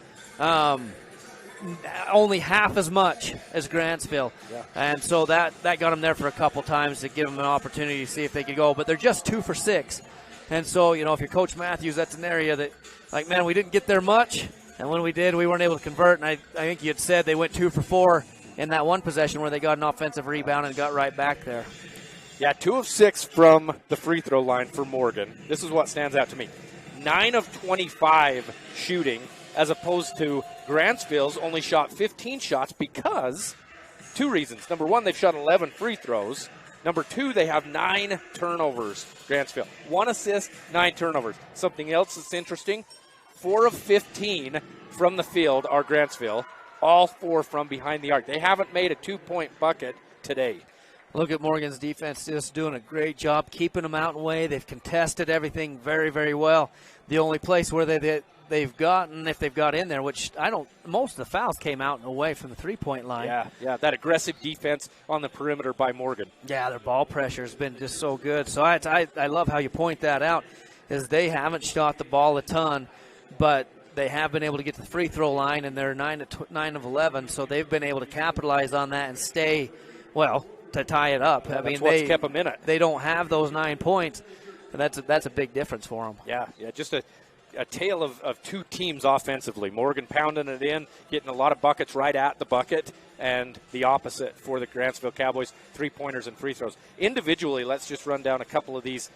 Speaker 2: only half as much as Grantsville. Yeah. And so that got them there for a couple times to give them an opportunity to see if they could go. But they're just 2 for 6. And so, if you're Coach Matthews, that's an area that, like, man, we didn't get there much. And when we did, we weren't able to convert. And I think you had said they went 2 for 4 in that one possession where they got an offensive rebound and got right back there.
Speaker 1: Yeah, 2 of 6 from the free throw line for Morgan. This is what stands out to me. 9 of 25 shooting, as opposed to Grantsville's only shot 15 shots because 2 reasons. Number 1, they've shot 11 free throws. Number 2, they have 9 turnovers, Grantsville. 1 assist, 9 turnovers. Something else that's interesting, 4 of 15 from the field are Grantsville, all 4 from behind the arc. They haven't made a 2-point bucket today.
Speaker 2: Look at Morgan's defense just doing a great job keeping them out and away. They've contested everything very, very well. The only place where they've gotten, if they've got in there, which most of the fouls came out and away from the three-point line.
Speaker 1: Yeah, that aggressive defense on the perimeter by Morgan.
Speaker 2: Yeah, their ball pressure has been just so good. So I love how you point that out, is they haven't shot the ball a ton, but they have been able to get to the free throw line, and they're 9 of 11, so they've been able to capitalize on that and stay, to tie it up.
Speaker 1: Well, what's kept them in it.
Speaker 2: They don't have those 9 points, and that's a big difference for them.
Speaker 1: Yeah, just a tale of 2 teams offensively. Morgan pounding it in, getting a lot of buckets right at the bucket, and the opposite for the Grantsville Cowboys, 3-pointers and free throws. Individually, let's just run down a couple of these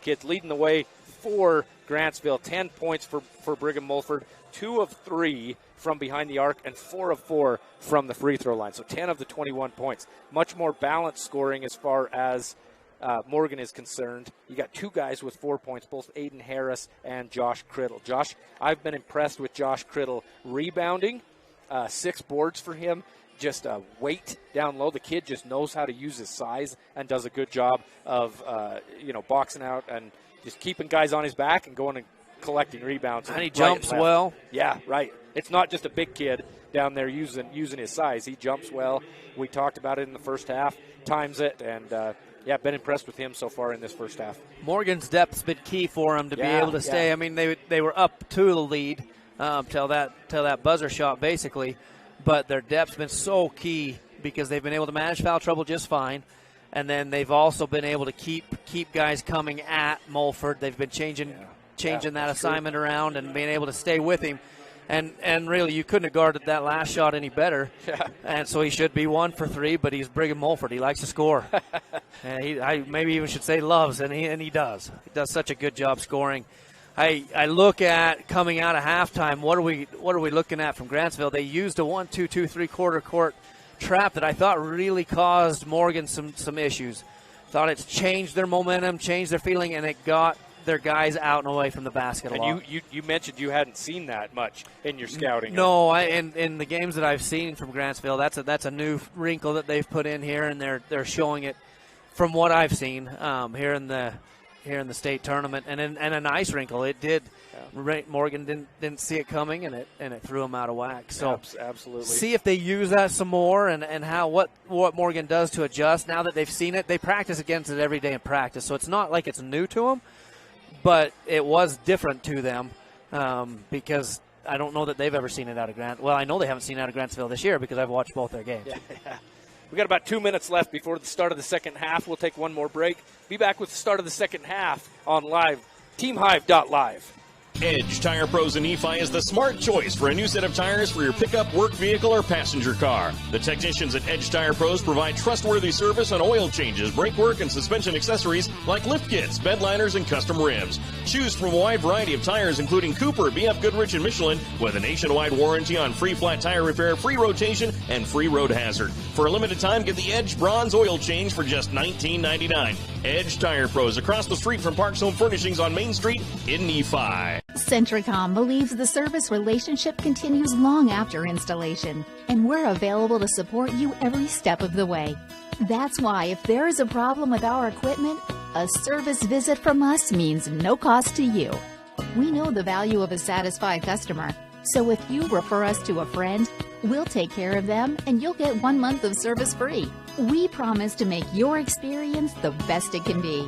Speaker 1: kids. Leading the way for Grantsville, 10 points for Brigham Mulford, 2 of 3 from behind the arc, and 4 of 4 from the free throw line. So 10 of the 21 points. Much more balanced scoring as far as Morgan is concerned. You got 2 guys with 4 points, both Aiden Harris and Josh Criddle. I've been impressed with Josh Criddle rebounding. 6 boards for him. Just weight down low. The kid just knows how to use his size and does a good job of boxing out and just keeping guys on his back and going and collecting rebounds.
Speaker 2: And he jumps well.
Speaker 1: Yeah, right. It's not just a big kid down there using his size. He jumps well. We talked about it in the first half. Times it, and been impressed with him so far in this first half.
Speaker 2: Morgan's depth's been key for him to be able to stay. I mean, they were up to the lead till that buzzer shot, basically. But their depth's been so key because they've been able to manage foul trouble just fine. And then they've also been able to keep guys coming at Mulford. They've been changing that assignment around and being able to stay with him. And really, you couldn't have guarded that last shot any better.
Speaker 1: Yeah.
Speaker 2: And so he should be 1 for 3, but he's Brigham Mulford. He likes to score. And I maybe even should say loves, and he does. He does such a good job scoring. I look at coming out of halftime, what are we looking at from Grantsville? They used a 1-2-2 3/4 court trap that I thought really caused Morgan some issues. Thought it's changed their momentum, changed their feeling, and it got their guys out and away from the basket a lot.
Speaker 1: And you mentioned you hadn't seen that much in your scouting.
Speaker 2: No, in the games that I've seen from Grantsville, that's a new wrinkle that they've put in here, and they're showing it from what I've seen here in the state tournament, and a nice wrinkle. It did. Morgan didn't see it coming, and it threw him out of whack. So
Speaker 1: absolutely,
Speaker 2: see if they use that some more, and how what Morgan does to adjust. Now that they've seen it, they practice against it every day in practice, so it's not like it's new to them. But it was different to them because I don't know that they've ever seen it out of Well, I know they haven't seen it out of Grantsville this year because I've watched both their games.
Speaker 1: Yeah. We got about 2 minutes left before the start of the second half. We'll take one more break. Be back with the start of the second half on live, teamhive.live.
Speaker 14: Edge Tire Pros in Nephi is the smart choice for a new set of tires for your pickup, work vehicle, or passenger car. The technicians at Edge Tire Pros provide trustworthy service on oil changes, brake work, and suspension accessories like lift kits, bed liners, and custom rims. Choose from a wide variety of tires including Cooper, BF Goodrich, and Michelin with a nationwide warranty on free flat tire repair, free rotation, and free road hazard. For a limited time, get the Edge Bronze Oil Change for just $19.99. Edge Tire Pros across the street from Parks Home Furnishings on Main Street in Nephi.
Speaker 15: Centricom believes the service relationship continues long after installation, and we're available to support you every step of the way. That's why if there is a problem with our equipment, a service visit from us means no cost to you. We know the value of a satisfied customer, So if you refer us to a friend, we'll take care of them and you'll get 1 month of service free. We promise to make your experience the best it can be.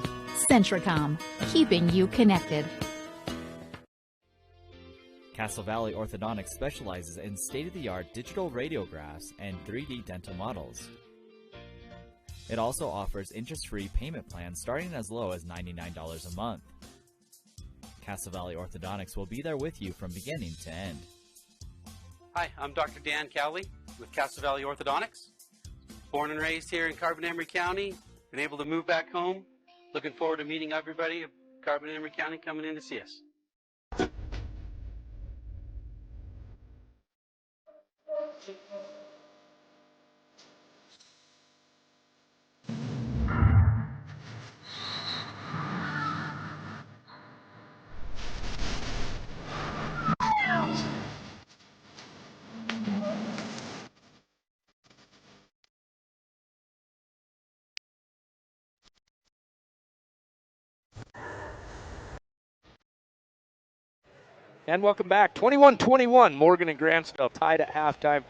Speaker 15: Centricom, keeping you connected.
Speaker 16: Castle Valley Orthodontics specializes in state-of-the-art digital radiographs and 3D dental models. It also offers interest-free payment plans starting as low as $99 a month. Castle Valley Orthodontics will be there with you from beginning to end.
Speaker 17: Hi, I'm Dr. Dan Cowley with Castle Valley Orthodontics. Born and raised here in Carbon-Emery County, been able to move back home. Looking forward to meeting everybody of Carbon-Emery County coming in to see us.
Speaker 1: And welcome back. 21-21, Morgan and Grantsville tied at halftime.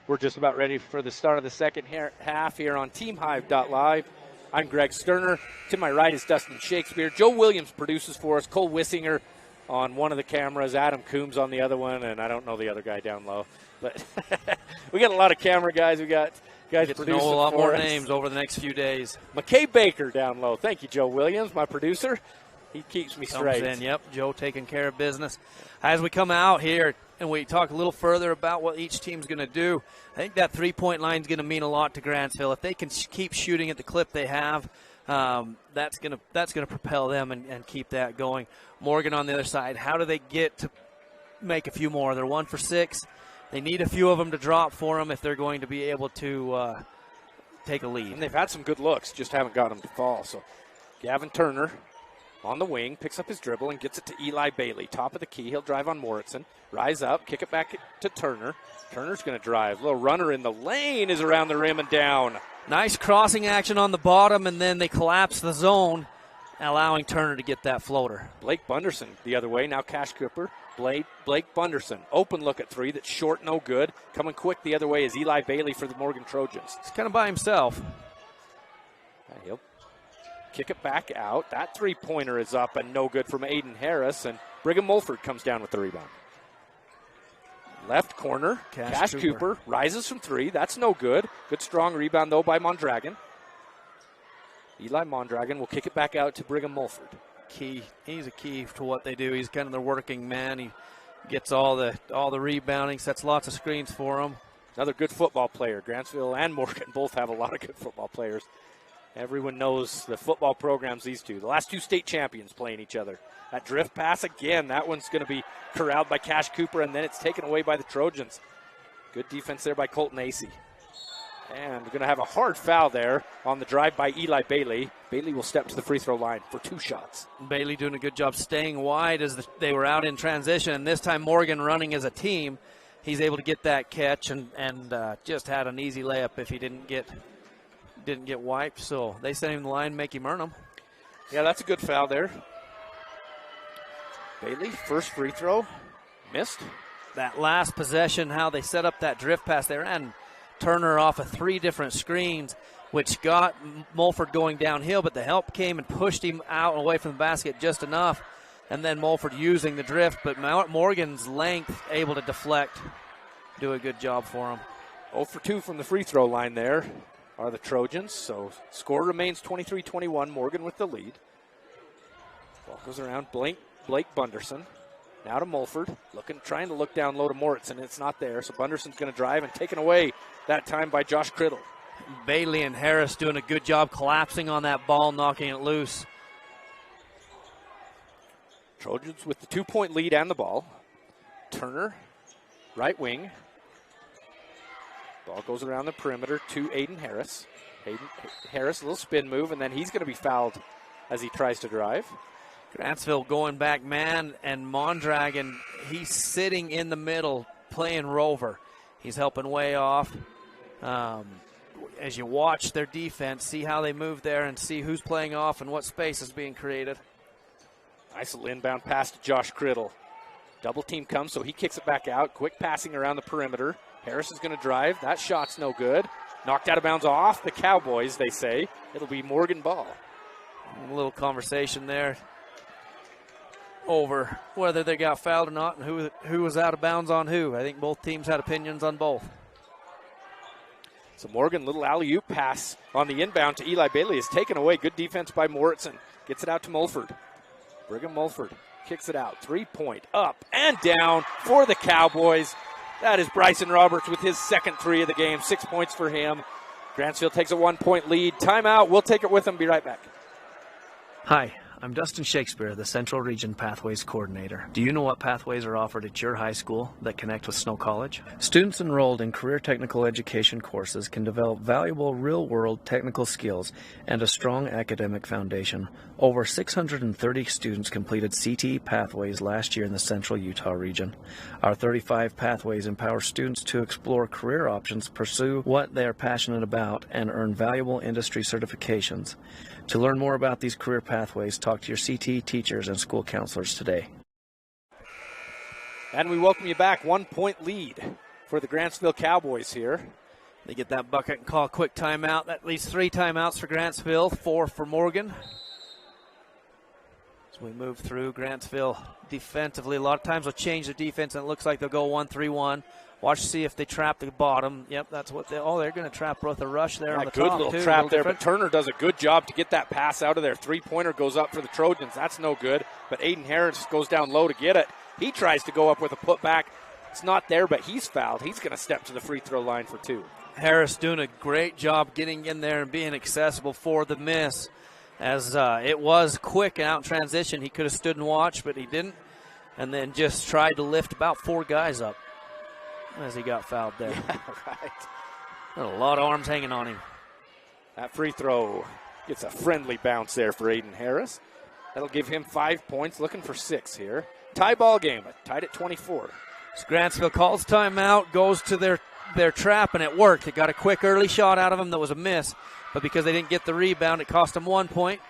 Speaker 1: We're just about ready for the start of the second half here on TeamHive.live. I'm Greg Sterner. To my right is Dustin Shakespeare. Joe Williams produces for us. Cole Wissinger on one of the cameras. Adam Coombs on the other one, and I don't know the other guy down low. But we got a lot of camera guys. We got guys producing
Speaker 2: know a lot more
Speaker 1: us.
Speaker 2: names over the next few days.
Speaker 1: McKay Baker down low. Thank you, Joe Williams, my producer. He keeps me straight.
Speaker 2: Comes in, yep. Joe taking care of business. As we come out here and we talk a little further about what each team's going to do, I think that three-point line is going to mean a lot to Grantsville. If they can keep shooting at the clip they have, that's going to propel them and keep that going. Morgan on the other side, how do they get to make a few more? They're 1 for 6. They need a few of them to drop for them if they're going to be able to take a lead.
Speaker 1: And they've had some good looks, just haven't got them to fall. So Gavin Turner on the wing, picks up his dribble and gets it to Eli Bailey. Top of the key, he'll drive on Moritzen. Rise up, kick it back to Turner. Turner's going to drive. Little runner in the lane is around the rim and down.
Speaker 2: Nice crossing action on the bottom, and then they collapse the zone, allowing Turner to get that floater.
Speaker 1: Blake Bunderson the other way. Now Cash Cooper. Blake Bunderson. Open look at three. That's short, no good. Coming quick the other way is Eli Bailey for the Morgan Trojans.
Speaker 2: He's kind of by himself.
Speaker 1: He'll kick it back out. That three-pointer is up and no good from Aiden Harris, and Brigham Mulford comes down with the rebound. Left corner, Cash Cooper rises from three. That's no good. Good strong rebound, though, by Mondragon. Eli Mondragon will kick it back out to Brigham Mulford.
Speaker 2: He's a key to what they do. He's kind of their working man. He gets all the rebounding, sets lots of screens for them.
Speaker 1: Another good football player. Grantsville and Morgan both have a lot of good football players. Everyone knows the football programs, these two. The last two state champions playing each other. That drift pass again, that one's going to be corralled by Cash Cooper, and then it's taken away by the Trojans. Good defense there by Colton Acey. And we're going to have a hard foul there on the drive by Eli Bailey. Bailey will step to the free throw line for 2 shots.
Speaker 2: Bailey doing a good job staying wide as they were out in transition. And this time Morgan running as a team. He's able to get that catch and just had an easy layup if he didn't get wiped. So they sent him the line, make him earn them.
Speaker 1: Yeah, that's a good foul there. Bailey, first free throw, missed.
Speaker 2: That last possession, how they set up that drift pass there, and Turner off of 3 different screens, which got Mulford going downhill, but the help came and pushed him out and away from the basket just enough, and then Mulford using the drift, but Morgan's length able to deflect, do a good job for him.
Speaker 1: 0 for 2 from the free throw line there are the Trojans, so score remains 23-21, Morgan with the lead. Ball goes around, Blake Bunderson. Now to Mulford, trying to look down low to Moritz, and it's not there. So Bunderson's going to drive and taken away that time by Josh Criddle.
Speaker 2: Bailey and Harris doing a good job collapsing on that ball, knocking it loose.
Speaker 1: Trojans with the 2-point lead and the ball. Turner, right wing. Ball goes around the perimeter to Aiden Harris. Harris, a little spin move, and then he's going to be fouled as he tries to drive.
Speaker 2: Grantsville going back man, and Mondragon, he's sitting in the middle playing rover. He's helping way off. As you watch their defense, see how they move there and see who's playing off and what space is being created.
Speaker 1: Nice little inbound pass to Josh Criddle. Double team comes, so he kicks it back out. Quick passing around the perimeter. Harris is going to drive. That shot's no good. Knocked out of bounds off the Cowboys, they say. It'll be Morgan ball.
Speaker 2: A little conversation there over whether they got fouled or not and who was out of bounds on who. I think both teams had opinions on both.
Speaker 1: So Morgan, little alley-oop pass on the inbound to Eli Bailey is taken away. Good defense by Moritzen. Gets it out to Mulford. Brigham Mulford kicks it out. 3-point, up and down for the Cowboys. That is Bryson Roberts with his second 3 of the game. 6 points for him. Grantsville takes a 1-point lead. Timeout. We'll take it with them. Be right back.
Speaker 3: Hi, I'm Dustin Shakespeare, the Central Region Pathways Coordinator. Do you know what pathways are offered at your high school that connect with Snow College? Students enrolled in career technical education courses can develop valuable real-world technical skills and a strong academic foundation. Over 630 students completed CTE pathways last year in the Central Utah region. Our 35 pathways empower students to explore career options, pursue what they are passionate about, and earn valuable industry certifications. To learn more about these career pathways, talk to your CTE teachers and school counselors today.
Speaker 1: And we welcome you back. 1-point lead for the Grantsville Cowboys here.
Speaker 2: They get that bucket and call a quick timeout. That leaves 3 timeouts for Grantsville, 4 for Morgan. As we move through, Grantsville defensively, a lot of times they'll change the defense and it looks like they'll go 1-3-1. Watch to see if they trap the bottom. Yep, that's what they're going to trap both a rush there on the
Speaker 1: good
Speaker 2: top.
Speaker 1: Little
Speaker 2: too.
Speaker 1: Trap there, but Turner does a good job to get that pass out of there. 3-pointer goes up for the Trojans. That's no good, but Aiden Harris goes down low to get it. He tries to go up with a putback. It's not there, but he's fouled. He's going to step to the free throw line for 2.
Speaker 2: Harris doing a great job getting in there and being accessible for the miss. As it was quick and out in transition, he could have stood and watched, but he didn't, and then just tried to lift about 4 guys up as he got fouled there.
Speaker 1: Yeah, right.
Speaker 2: A lot of arms hanging on him.
Speaker 1: That free throw gets a friendly bounce there for Aiden Harris. That'll give him 5 points, looking for 6 here. Tie ball game, tied at 24.
Speaker 2: So Grantsville calls timeout, goes to their trap, and it worked. It got a quick early shot out of him that was a miss, but because they didn't get the rebound, it cost them 1 point.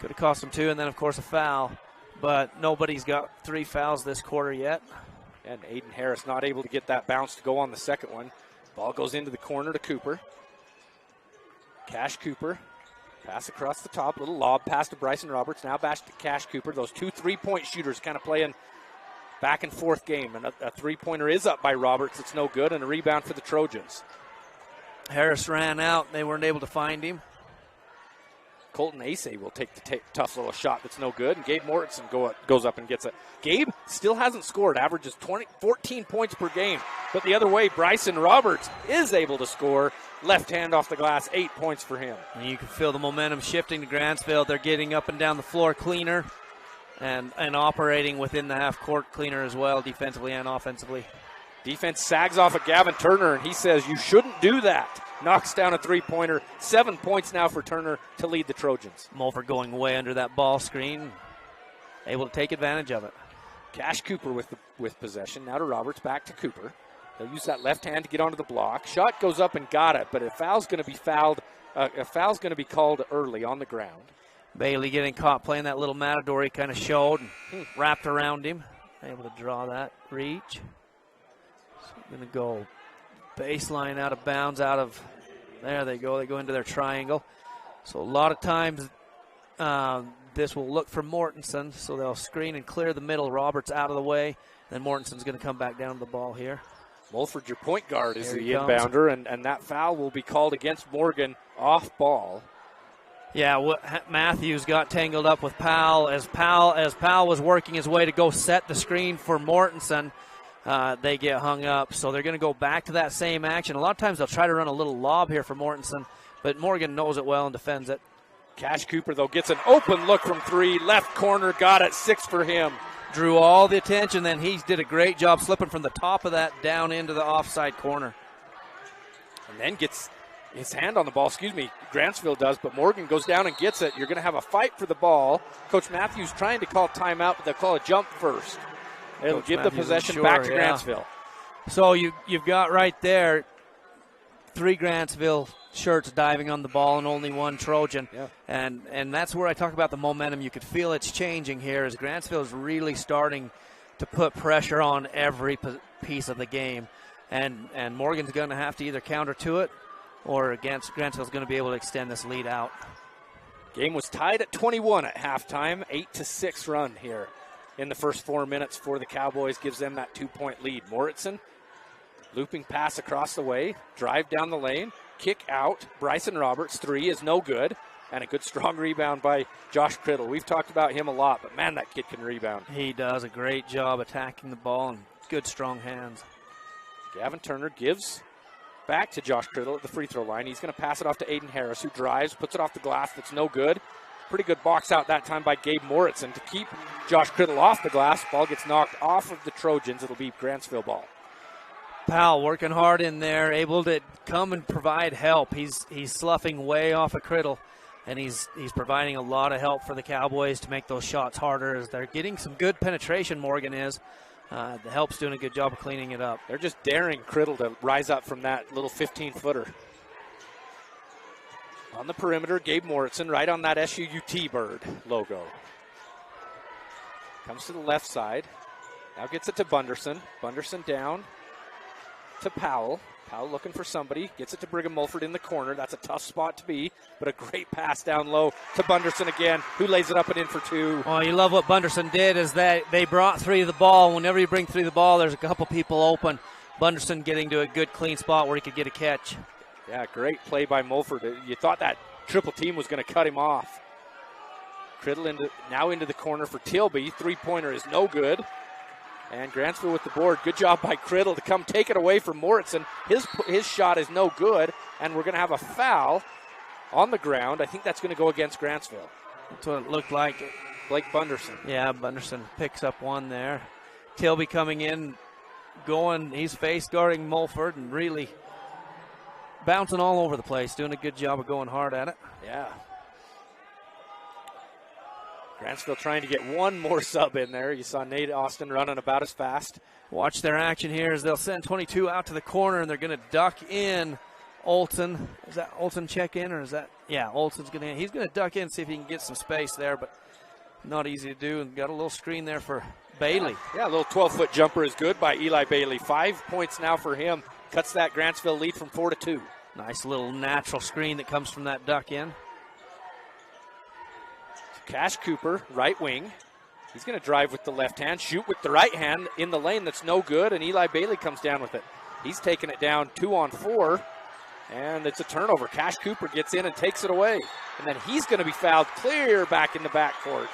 Speaker 2: Could have cost them 2, and then, of course, a foul. But nobody's got 3 fouls this quarter yet.
Speaker 1: And Aiden Harris not able to get that bounce to go on the second one. Ball goes into the corner to Cooper. Cash Cooper. Pass across the top. Little lob pass to Bryson Roberts. Now back to Cash Cooper. Those 2 3-point shooters kind of playing back and forth game. And a 3-pointer is up by Roberts. It's no good. And a rebound for the Trojans.
Speaker 2: Harris ran out. They weren't able to find him.
Speaker 1: Colton Asay will take the tough little shot that's no good, and Gabe Mortensen goes up and gets it. Gabe still hasn't scored, averages 14 points per game. But the other way, Bryson Roberts is able to score. Left hand off the glass, 8 points for him.
Speaker 2: And you can feel the momentum shifting to Grantsville. They're getting up and down the floor cleaner and operating within the half court cleaner as well, defensively and offensively.
Speaker 1: Defense sags off of Gavin Turner, and he says you shouldn't do that. Knocks down a 3-pointer. 7 points now for Turner to lead the Trojans.
Speaker 2: Mulford going way under that ball screen, able to take advantage of it.
Speaker 1: Cash Cooper with possession. Now to Roberts, back to Cooper. They'll use that left hand to get onto the block. Shot goes up and got it, but a foul's going to be called early on the ground.
Speaker 2: Bailey getting caught playing that little matador he kind of showed and wrapped around him. Able to draw that reach. So going to go baseline out of bounds there they go. They go into their triangle. So a lot of times this will look for Mortensen. So they'll screen and clear the middle. Roberts out of the way. Then Mortensen's going to come back down to the ball here.
Speaker 1: Mulford, your point guard, is the inbounder, and that foul will be called against Morgan off ball.
Speaker 2: Yeah, Matthews got tangled up with Powell. As Powell was working his way to go set the screen for Mortensen, they get hung up. So they're going to go back to that same action. A lot of times they'll try to run a little lob here for Mortensen, but Morgan knows it well and defends it.
Speaker 1: Cash Cooper, though, gets an open look from 3. Left corner, got it, 6 for him.
Speaker 2: Drew all the attention, then he did a great job slipping from the top of that down into the offside corner.
Speaker 1: And then gets his hand on the ball, Grantsville does, but Morgan goes down and gets it. You're going to have a fight for the ball. Coach Matthews trying to call timeout, but they'll call a jump first. It'll give the possession back to Grantsville.
Speaker 2: So you've got right there 3 Grantsville shirts diving on the ball and only 1 Trojan.
Speaker 1: Yeah.
Speaker 2: And that's where I talk about the momentum. You could feel it's changing here as Grantsville is really starting to put pressure on every piece of the game. And Morgan's going to have to either counter to it, or Grantsville's going to be able to extend this lead out.
Speaker 1: Game was tied at 21 at halftime. 8-6 run here in the first 4 minutes for the Cowboys. Gives them that 2-point lead. Moritzen, looping pass across the way. Drive down the lane. Kick out. Bryson Roberts, 3 is no good. And a good strong rebound by Josh Criddle. We've talked about him a lot, but man, that kid can rebound.
Speaker 2: He does a great job attacking the ball and good strong hands.
Speaker 1: Gavin Turner gives back to Josh Criddle at the free throw line. He's going to pass it off to Aiden Harris, who drives, puts it off the glass. That's no good. Pretty good box out that time by Gabe Moritzen to keep Josh Criddle off the glass. Ball gets knocked off of the Trojans. It'll be Grantsville ball.
Speaker 2: Powell working hard in there, able to come and provide help. He's sloughing way off of Criddle, and he's providing a lot of help for the Cowboys to make those shots harder as they're getting some good penetration, Morgan is. The help's doing a good job of cleaning it up.
Speaker 1: They're just daring Criddle to rise up from that little 15-footer. On the perimeter, Gabe Moritzen right on that SUUT bird logo. Comes to the left side. Now gets it to Bunderson. Bunderson down to Powell. Powell looking for somebody. Gets it to Brigham Mulford in the corner. That's a tough spot to be, but a great pass down low to Bunderson again, who lays it up and in for 2.
Speaker 2: Oh, you love what Bunderson did is that they brought 3 to the ball. Whenever you bring 3 to the ball, there's a couple people open. Bunderson getting to a good, clean spot where he could get a catch.
Speaker 1: Yeah, great play by Mulford. You thought that triple team was going to cut him off. Criddle now into the corner for Tilby. 3-pointer is no good. And Grantsville with the board. Good job by Criddle to come take it away from Moritzen. His shot is no good, and we're going to have a foul on the ground. I think that's going to go against Grantsville.
Speaker 2: That's what it looked like.
Speaker 1: Blake Bunderson.
Speaker 2: Yeah, Bunderson picks up one there. Tilby coming in, he's face guarding Mulford and really bouncing all over the place, doing a good job of going hard at it.
Speaker 1: Yeah. Grantsville trying to get one more sub in there. You saw Nate Austin running about as fast.
Speaker 2: Watch their action here as they'll send 22 out to the corner, and they're going to duck in Olsen. Is that Olsen check in, or is that? Yeah, Olsen's going to. He's going to duck in, see if he can get some space there, but not easy to do. And got a little screen there for Bailey.
Speaker 1: Yeah, a little 12-foot jumper is good by Eli Bailey. 5 points now for him. Cuts that Grantsville lead from 4-2.
Speaker 2: Nice little natural screen that comes from that duck in.
Speaker 1: Cash Cooper, right wing. He's going to drive with the left hand, shoot with the right hand in the lane. That's no good, and Eli Bailey comes down with it. He's taking it down 2-on-4, and it's a turnover. Cash Cooper gets in and takes it away, and then he's going to be fouled clear back in the backcourt.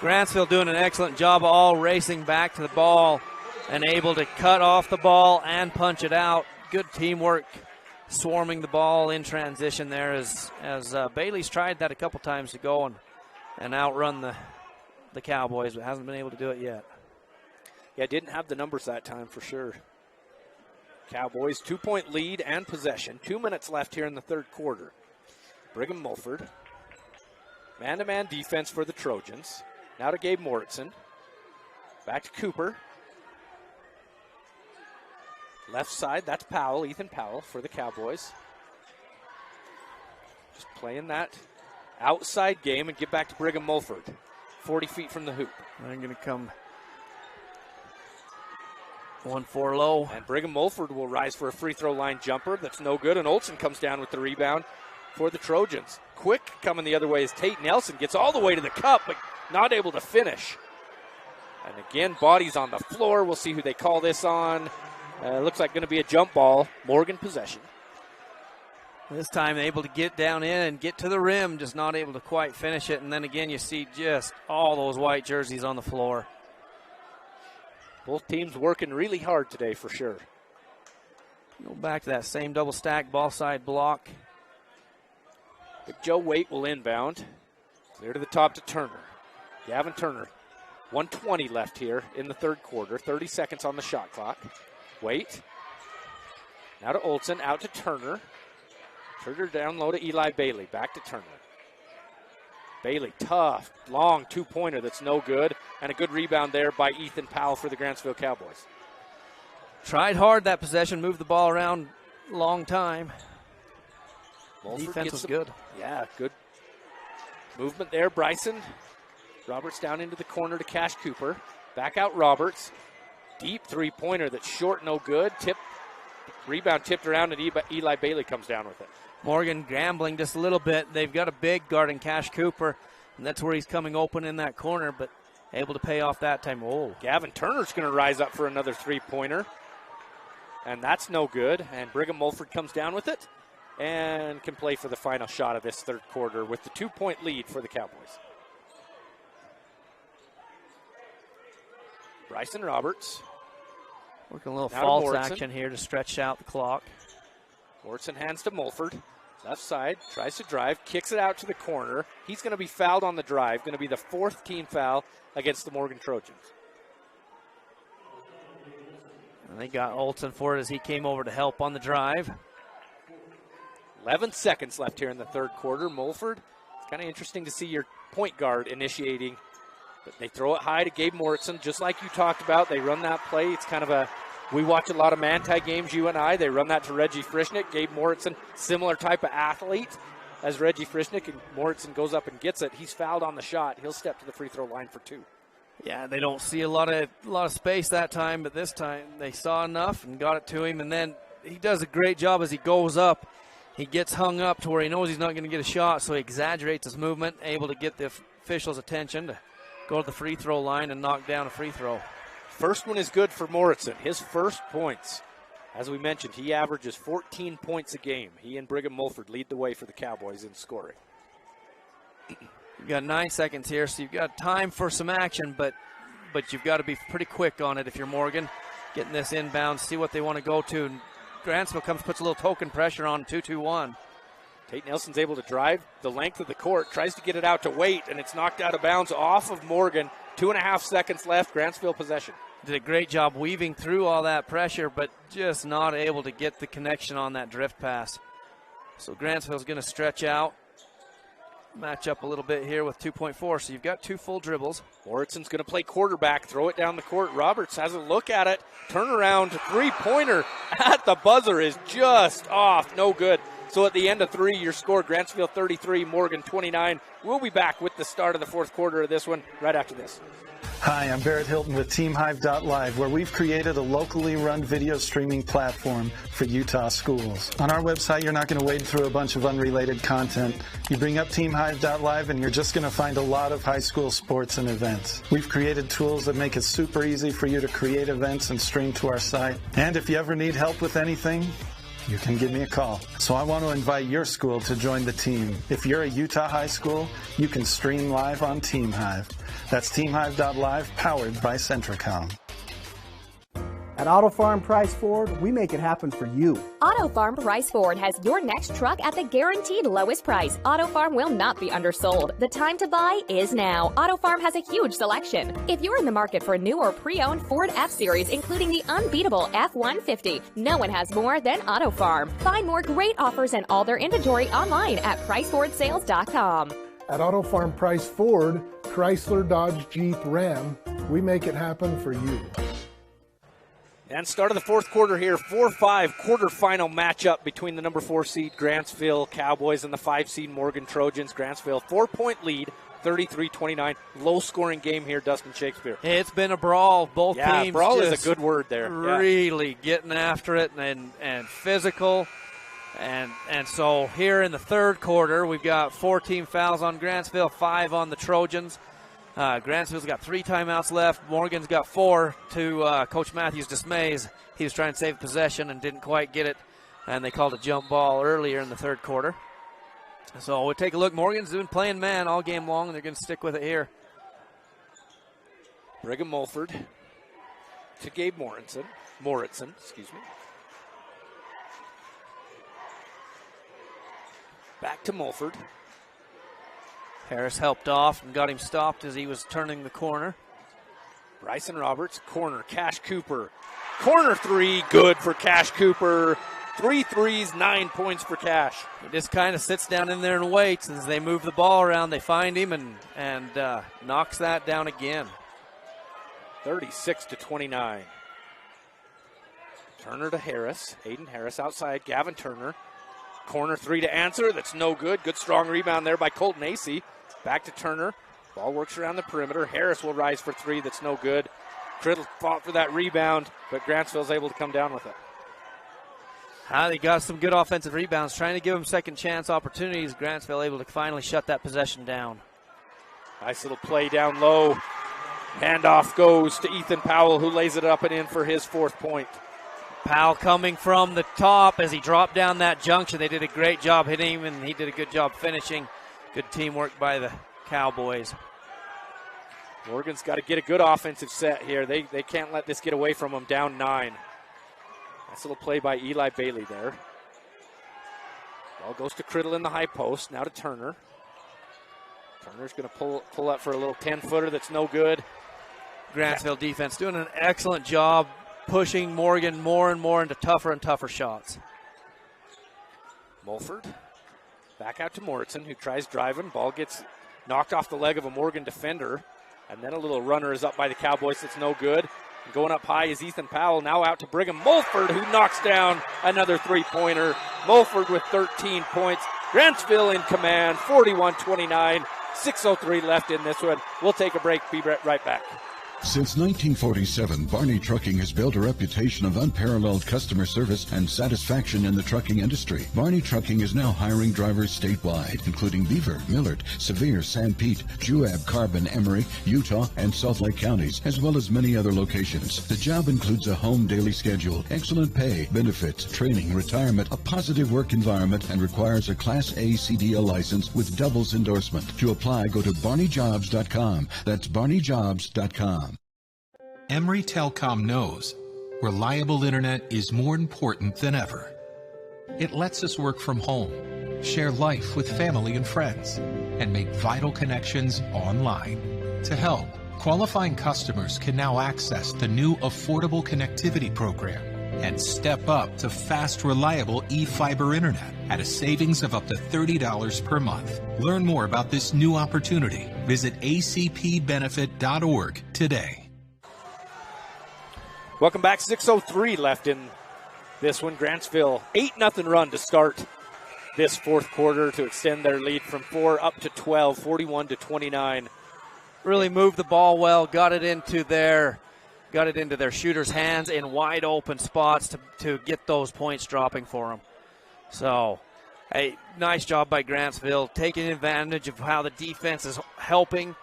Speaker 2: Grantsville doing an excellent job, all racing back to the ball and able to cut off the ball and punch it out. Good teamwork, swarming the ball in transition there as Bailey's tried that a couple times to go and outrun the Cowboys, but hasn't been able to do it yet.
Speaker 1: Yeah, didn't have the numbers that time for sure. Cowboys 2-point lead and possession. 2 minutes left here in the third quarter. Brigham Mulford. Man-to-man defense for the Trojans. Now to Gabe Moritzen. Back to Cooper. Left side, that's Powell, Ethan Powell for the Cowboys. Just playing that outside game and get back to Brigham Mulford. 40 feet from the hoop.
Speaker 2: They're going to come 1-4 low.
Speaker 1: And Brigham Mulford will rise for a free throw line jumper. That's no good. And Olsen comes down with the rebound for the Trojans. Quick coming the other way is Tate Nelson. Gets all the way to the cup, but not able to finish. And again, bodies on the floor. We'll see who they call this on. Looks like going to be a jump ball. Morgan possession.
Speaker 2: This time able to get down in and get to the rim, just not able to quite finish it. And then again, you see just all those white jerseys on the floor.
Speaker 1: Both teams working really hard today for sure.
Speaker 2: Go back to that same double stack ball side block.
Speaker 1: But Joe Waite will inbound. Clear to the top to Turner. Gavin Turner. 1:20 left here in the third quarter. 30 seconds on the shot clock. Waite. Now to Olsen, out to Turner. Turner down low to Eli Bailey. Back to Turner. Bailey, tough, long two-pointer that's no good. And a good rebound there by Ethan Powell for the Grantsville Cowboys.
Speaker 2: Tried hard that possession, moved the ball around a long time. Defense was good.
Speaker 1: Yeah, good movement there. Bryson Roberts down into the corner to Cash Cooper. Back out Roberts. Deep three-pointer that's short, no good. Rebound tipped around, and Eli Bailey comes down with it.
Speaker 2: Morgan gambling just a little bit. They've got a big guard in Cash Cooper, and that's where he's coming open in that corner, but able to pay off that time. Oh,
Speaker 1: Gavin Turner's going to rise up for another three-pointer, and that's no good. And Brigham Mulford comes down with it and can play for the final shot of this third quarter with the 2-point lead for the Cowboys. Bryson Roberts.
Speaker 2: Working a little
Speaker 1: Now
Speaker 2: false action here to stretch out the clock.
Speaker 1: Morrison hands to Mulford. Left side, tries to drive, kicks it out to the corner. He's going to be fouled on the drive. Going to be the 4th team foul against the Morgan Trojans.
Speaker 2: And they got Olsen for it as he came over to help on the drive.
Speaker 1: 11 seconds left here in the third quarter. Mulford, it's kind of interesting to see your point guard initiating. But they throw it high to Gabe Morrison, just like you talked about. They run that play. It's kind of we watch a lot of Manti games, you and I. They run that to Reggie Frischnick. Gabe Morrison, similar type of athlete as Reggie Frischnick, and Morrison goes up and gets it. He's fouled on the shot. He'll step to the free throw line for 2.
Speaker 2: Yeah, they don't see a lot of space that time, but this time they saw enough and got it to him. And then he does a great job as he goes up. He gets hung up to where he knows he's not going to get a shot, so he exaggerates his movement, able to get the officials' attention to go to the free throw line and knock down a free throw.
Speaker 1: First one is good for Morrison. His first points. As we mentioned, he averages 14 points a game. He and Brigham Mulford lead the way for the Cowboys in scoring.
Speaker 2: You've got 9 seconds here, so you've got time for some action, but you've got to be pretty quick on it if you're Morgan. Getting this inbound, see what they want to go to. Grantsville comes, puts a little token pressure on 2-2-1.
Speaker 1: Tate Nelson's able to drive the length of the court, tries to get it out to Waite, and it's knocked out of bounds off of Morgan. 2.5 seconds left, Grantsville possession.
Speaker 2: Did a great job weaving through all that pressure, but just not able to get the connection on that drift pass. So Grantsville's going to stretch out, match up a little bit here with 2.4, so you've got 2 full dribbles.
Speaker 1: Morrison's going to play quarterback, throw it down the court. Roberts has a look at it, turnaround, three-pointer at the buzzer is just off, no good. So at the end of 3, your score, Grantsville 33, Morgan 29. We'll be back with the start of the fourth quarter of this one right after this.
Speaker 4: Hi, I'm Barrett Hilton with TeamHive.live, where we've created a locally run video streaming platform for Utah schools. On our website, you're not going to wade through a bunch of unrelated content. You bring up TeamHive.live and you're just going to find a lot of high school sports and events. We've created tools that make it super easy for you to create events and stream to our site. And if you ever need help with anything, you can give me a call. So I want to invite your school to join the team. If you're a Utah high school, you can stream live on TeamHive. That's TeamHive.live, powered by Centricom.
Speaker 5: At Auto Farm Price Ford, we make it happen for you.
Speaker 6: Auto Farm Price Ford has your next truck at the guaranteed lowest price. Auto Farm will not be undersold. The time to buy is now. Auto Farm has a huge selection. If you're in the market for a new or pre-owned Ford F-Series, including the unbeatable F-150, no one has more than Auto Farm. Find more great offers and all their inventory online at PriceFordSales.com.
Speaker 7: At Auto Farm Price Ford, Chrysler, Dodge, Jeep, Ram, we make it happen for you.
Speaker 1: And start of the fourth quarter here, 4-5 quarterfinal matchup between the number 4 seed Grantsville Cowboys and the 5 seed Morgan Trojans. Grantsville 4-point lead, 33-29. Low-scoring game here, Dustin Shakespeare.
Speaker 2: It's been a brawl. Both teams.
Speaker 1: Yeah, brawl is a good word there.
Speaker 2: Really getting after it and physical. And so here in the third quarter, we've got 4 team fouls on Grantsville, 5 on the Trojans. Grantsville's got 3 timeouts left. Morgan's got 4 to Coach Matthews' dismays. He was trying to save possession and didn't quite get it, and they called a jump ball earlier in the third quarter. So we'll take a look. Morgan's been playing man all game long, and they're going to stick with it here.
Speaker 1: Brigham Mulford to Gabe Morrison, excuse me. Back to Mulford.
Speaker 2: Harris helped off and got him stopped as he was turning the corner.
Speaker 1: Bryson Roberts, corner, Cash Cooper. Corner 3, good for Cash Cooper. 3 threes, 9 points for Cash.
Speaker 2: He just kind of sits down in there and waits. As they move the ball around, they find him and knocks that down again.
Speaker 1: 36-29. Turner to Harris. Aiden Harris outside. Gavin Turner. Corner 3 to answer. That's no good. Good strong rebound there by Colton Acey. Back to Turner. Ball works around the perimeter. Harris will rise for three. That's no good. Criddle fought for that rebound, but Grantsville's able to come down with it.
Speaker 2: They got some good offensive rebounds, trying to give them second chance opportunities. Grantsville able to finally shut that possession down.
Speaker 1: Nice little play down low. Handoff goes to Ethan Powell, who lays it up and in for his 4th point.
Speaker 2: Powell coming from the top as he dropped down that junction. They did a great job hitting him, and he did a good job finishing. Good teamwork by the Cowboys.
Speaker 1: Morgan's got to get a good offensive set here. They can't let this get away from them, down 9. Nice little play by Eli Bailey there. Ball goes to Criddle in the high post. Now to Turner. Turner's going to pull up for a little 10-footer that's no good.
Speaker 2: Grantsville defense doing an excellent job pushing Morgan more and more into tougher and tougher shots.
Speaker 1: Mulford back out to Moritzen, who tries driving. Ball gets knocked off the leg of a Morgan defender. And then a little runner is up by the Cowboys that's no good. And going up high is Ethan Powell. Now out to Brigham Mulford, who knocks down another three-pointer. Mulford with 13 points. Grantsville in command, 41-29. 6:03 left in this one. We'll take a break. Be right back.
Speaker 8: Since 1947, Barney Trucking has built a reputation of unparalleled customer service and satisfaction in the trucking industry. Barney Trucking is now hiring drivers statewide, including Beaver, Millard, Sevier, San Pete, Juab, Carbon, Emery, Utah, and Salt Lake counties, as well as many other locations. The job includes a home daily schedule, excellent pay, benefits, training, retirement, a positive work environment, and requires a Class A CDL license with doubles endorsement. To apply, go to barneyjobs.com. That's barneyjobs.com.
Speaker 9: Emery Telecom knows reliable internet is more important than ever. It lets us work from home, share life with family and friends, and make vital connections online. To help, qualifying customers can now access the new Affordable Connectivity Program and step up to fast, reliable e-fiber internet at a savings of up to $30 per month. Learn more about this new opportunity. Visit acpbenefit.org today.
Speaker 1: Welcome back. 6:03 left in this one. Grantsville 8-0 run to start this 4th quarter to extend their lead from 4 up to 12, 41-29.
Speaker 2: Really moved the ball well, got it into their shooters' hands in wide open spots to get those points dropping for them. So, a nice job by Grantsville, taking advantage of how the defense is helping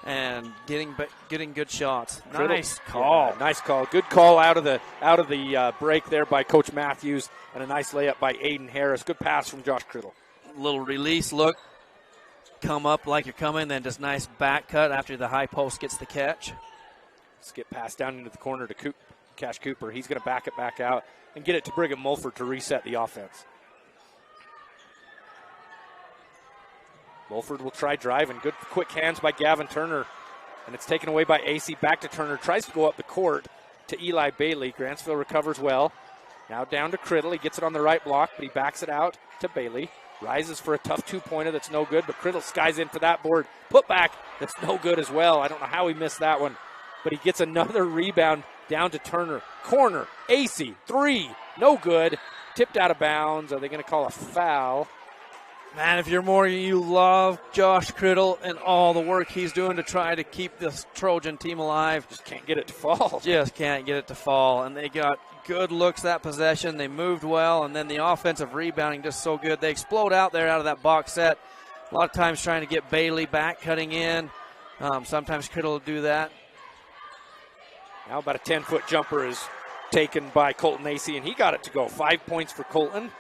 Speaker 2: and getting good shots. Nice call.
Speaker 1: Yeah, nice call. Good call out of the break there by Coach Matthews, and a nice layup by Aiden Harris. Good pass from Josh Criddle.
Speaker 2: Little release look. Come up like you're coming, then just nice back cut after the high post gets the catch.
Speaker 1: Skip pass down into the corner to Cash Cooper. He's going to back it back out and get it to Brigham Mulford to reset the offense. Mulford will try driving. Good quick hands by Gavin Turner. And it's taken away by AC. Back to Turner. Tries to go up the court to Eli Bailey. Grantsville recovers well. Now down to Criddle. He gets it on the right block, but he backs it out to Bailey. Rises for a tough two-pointer that's no good, but Criddle skies in for that board. Put back that's no good as well. I don't know how he missed that one. But he gets another rebound down to Turner. Corner. AC. 3. No good. Tipped out of bounds. Are they going to call a foul?
Speaker 2: Man, if you're Morgan, you love Josh Criddle and all the work he's doing to try to keep this Trojan team alive.
Speaker 1: Just can't get it to fall.
Speaker 2: Just can't get it to fall. And they got good looks that possession. They moved well, and then the offensive rebounding just so good. They explode out there out of that box set. A lot of times trying to get Bailey back, cutting in. Sometimes Criddle will do that.
Speaker 1: Now about a 10-foot jumper is taken by Colton AC, and he got it to go. 5 points for Colton.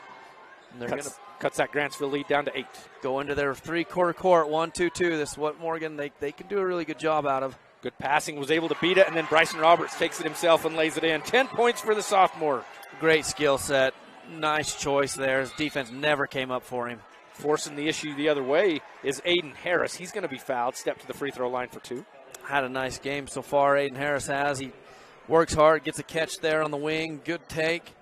Speaker 1: And they're cuts that Grantsville lead down to 8.
Speaker 2: Go into their three-quarter court, 1-2-2. This is what Morgan, they can do a really good job out of.
Speaker 1: Good passing, was able to beat it, and then Bryson Roberts takes it himself and lays it in. 10 points for the sophomore.
Speaker 2: Great skill set. Nice choice there. His defense never came up for him.
Speaker 1: Forcing the issue the other way is Aiden Harris. He's going to be fouled. Step to the free throw line for 2.
Speaker 2: Had a nice game so far, Aiden Harris has. He works hard, gets a catch there on the wing. Good take.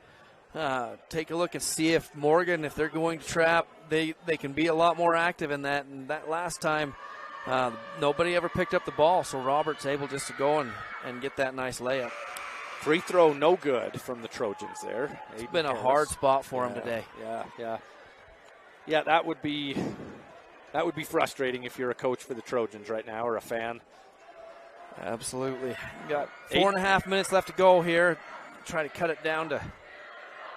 Speaker 2: Take a look and see if Morgan, if they're going to trap, they can be a lot more active in that. And that last time, nobody ever picked up the ball, so Roberts able just to go and get that nice layup.
Speaker 1: Free throw no good from the Trojans there.
Speaker 2: It's been a hard spot for him today.
Speaker 1: Yeah, that would be That would be frustrating if you're a coach for the Trojans right now or a fan.
Speaker 2: Absolutely. You got 4.5 minutes left to go here. Try to cut it down to